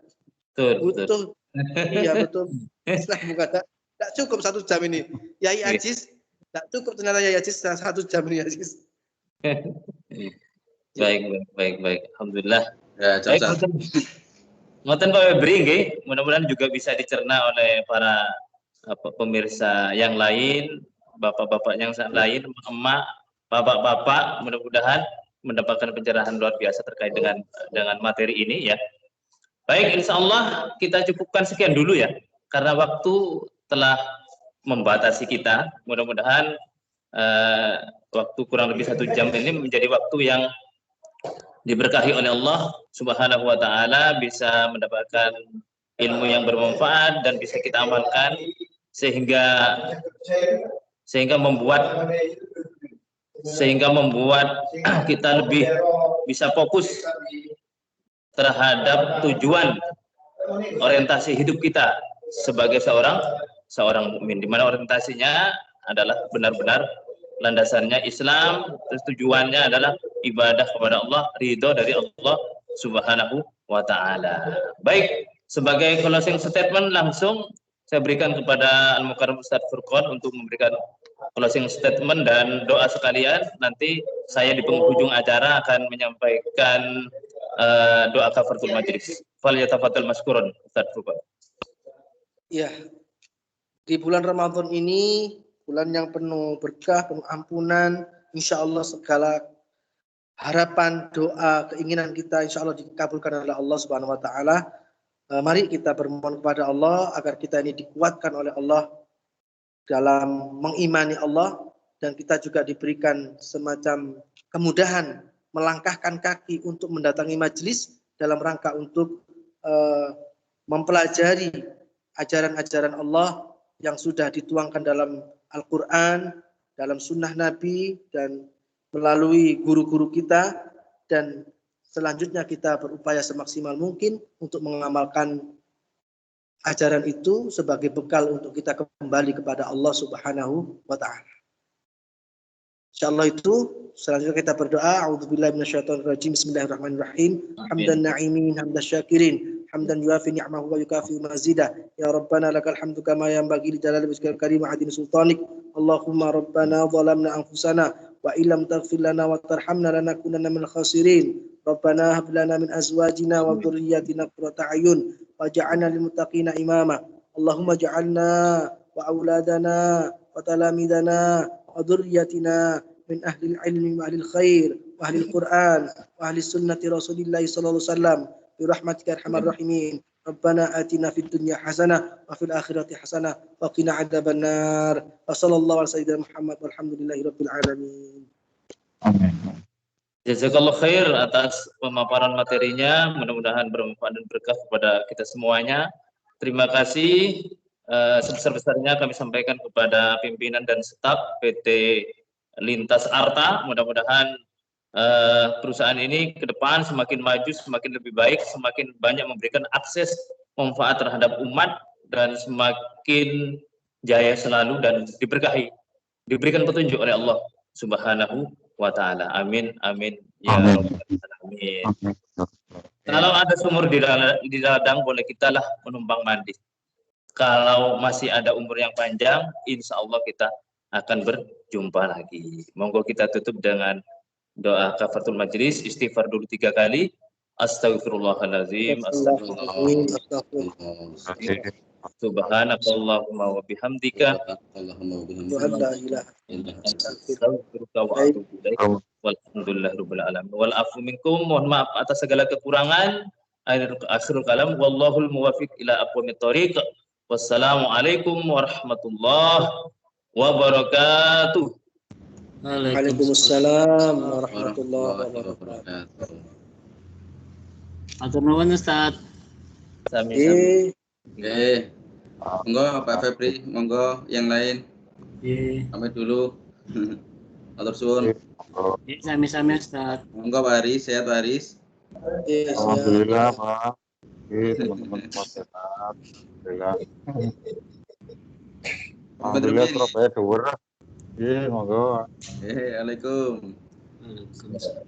Butuh. Iya, betul. Kesinambungan. Tidak cukup 1 jam ini. Yai Aziz, tidak cukup ternyata Yai Aziz 1 jam ini, Aziz. Baik. Alhamdulillah. Ya, Baik, ngoten Pak Febri nggih, mudah-mudahan juga bisa dicerna oleh para pemirsa yang lain, bapak-bapak yang lain, emak, bapak-bapak, mudah-mudahan mendapatkan pencerahan luar biasa terkait dengan materi ini ya. Baik, insya Allah kita cukupkan sekian dulu ya, karena waktu telah membatasi kita. Mudah-mudahan waktu kurang lebih 1 jam ini menjadi waktu yang diberkahi oleh Allah Subhanahu wa Ta'ala, bisa mendapatkan ilmu yang bermanfaat dan bisa kita amalkan sehingga membuat kita lebih bisa fokus terhadap tujuan orientasi hidup kita sebagai seorang mukmin, di mana orientasinya adalah benar-benar landasannya Islam, terus tujuannya adalah ibadah kepada Allah, ridho dari Allah Subhanahu wa Ta'ala. Baik, sebagai closing statement langsung saya berikan kepada Al-Mukarram Ustaz Furqan untuk memberikan closing statement dan doa sekalian. Nanti saya di penghujung acara akan menyampaikan doa kafaratul majlis. Falyatafadhal mashkuran Ustaz Furqan. Iya. Di bulan Ramadan ini, bulan yang penuh berkah, penuh ampunan, insya Allah segala harapan, doa, keinginan kita insya Allah dikabulkan oleh Allah Subhanahu wa Ta'ala. Mari kita bermohon kepada Allah agar kita ini dikuatkan oleh Allah dalam mengimani Allah, dan kita juga diberikan semacam kemudahan melangkahkan kaki untuk mendatangi majelis dalam rangka untuk mempelajari ajaran-ajaran Allah yang sudah dituangkan dalam Al-Quran, dalam sunnah Nabi, dan melalui guru-guru kita, dan selanjutnya kita berupaya semaksimal mungkin untuk mengamalkan ajaran itu sebagai bekal untuk kita kembali kepada Allah Subhanahu wa Ta'ala. Insyaallah itu selanjutnya kita berdoa. A'udzubillahi minasyaitonirrajim. Bismillahirrahmanirrahim. Hamdan na'imin, hamdan syakirin, hamdan yuafi ni'mahu wa yukafi mazidah. Ya Rabbana lakal hamdu kama yanbaghi li jalali wajhikal karim wa 'azimi sultanik. Allahumma Rabbana zalamna anfusana wa illam taghfir lana wa tarhamna lanakunanna minal khasirin. Rabbana hab lana min azwajina wa dhurriyyatina qurrata a'yun waj'alna lil muttaqina imama. Allahumma ja'alna wa auladana wa talamidana wa dhurriyyatina min ahli al-ilmi wa ahli al-khair wa ahli al-Qur'an wa ahli sunnati Rasulillah sallallahu alaihi wasallam bi rahmatika arhamar rahimin. Rabbana atina fid dunya hasanah wa fil akhirati hasanah wa qina adzabannar. Wa sallallahu ala sayyidina Muhammad walhamdulillahi rabbil alamin. Amin. Jazakallah khair atas pemaparan materinya, mudah-mudahan bermanfaat dan berkah kepada kita semuanya. Terima kasih sebesar-besarnya kami sampaikan kepada pimpinan dan staf PT Lintas Arta. Mudah-mudahan perusahaan ini ke depan semakin maju, semakin lebih baik, semakin banyak memberikan akses manfaat terhadap umat, dan semakin jaya selalu dan diberkahi, diberikan petunjuk oleh Allah Subhanahu wa Ta'ala. Amin, amin. Ya Rabbal Alamin. Kalau ada sumur di ladang, boleh kita lah menumpang mandi. Kalau masih ada umur yang panjang, insya Allah kita akan berjumpa lagi. Monggo kita tutup dengan doa kafaratul majlis, istighfar dulu 3 kali. Astagfirullahaladzim, astagfirullahaladzim. Subhanakallahumma wa bihamdika Allahumma wa bihamdika la ilaha astaghfiruka wa atubu ilaik. Walhamdulillahirabbil alamin. Wal afu minkum, mohon maaf atas segala kekurangan. Akhirul kalam, wallahul muwaffiq ila aqwamit thoriq. Wassalamualaikum warahmatullahi wabarakatuh. Waalaikumsalam warahmatullahi wabarakatuh. Matur nuwun Ustaz. Sami-sami. Oke. Monggo Pak Febri, monggo yang lain. Nggih. Sampai dulu. Matur suwun. Nggih, sami-sami Ustaz. Monggo Pak Aris, sehat Pak Aris. Alhamdulillah Pak. Teman-teman semua sehat. Alhamdulillah. Alhamdulillah Surabaya dhuwur. Nggih, monggo. Waalaikumsalam. Waalaikumsalam.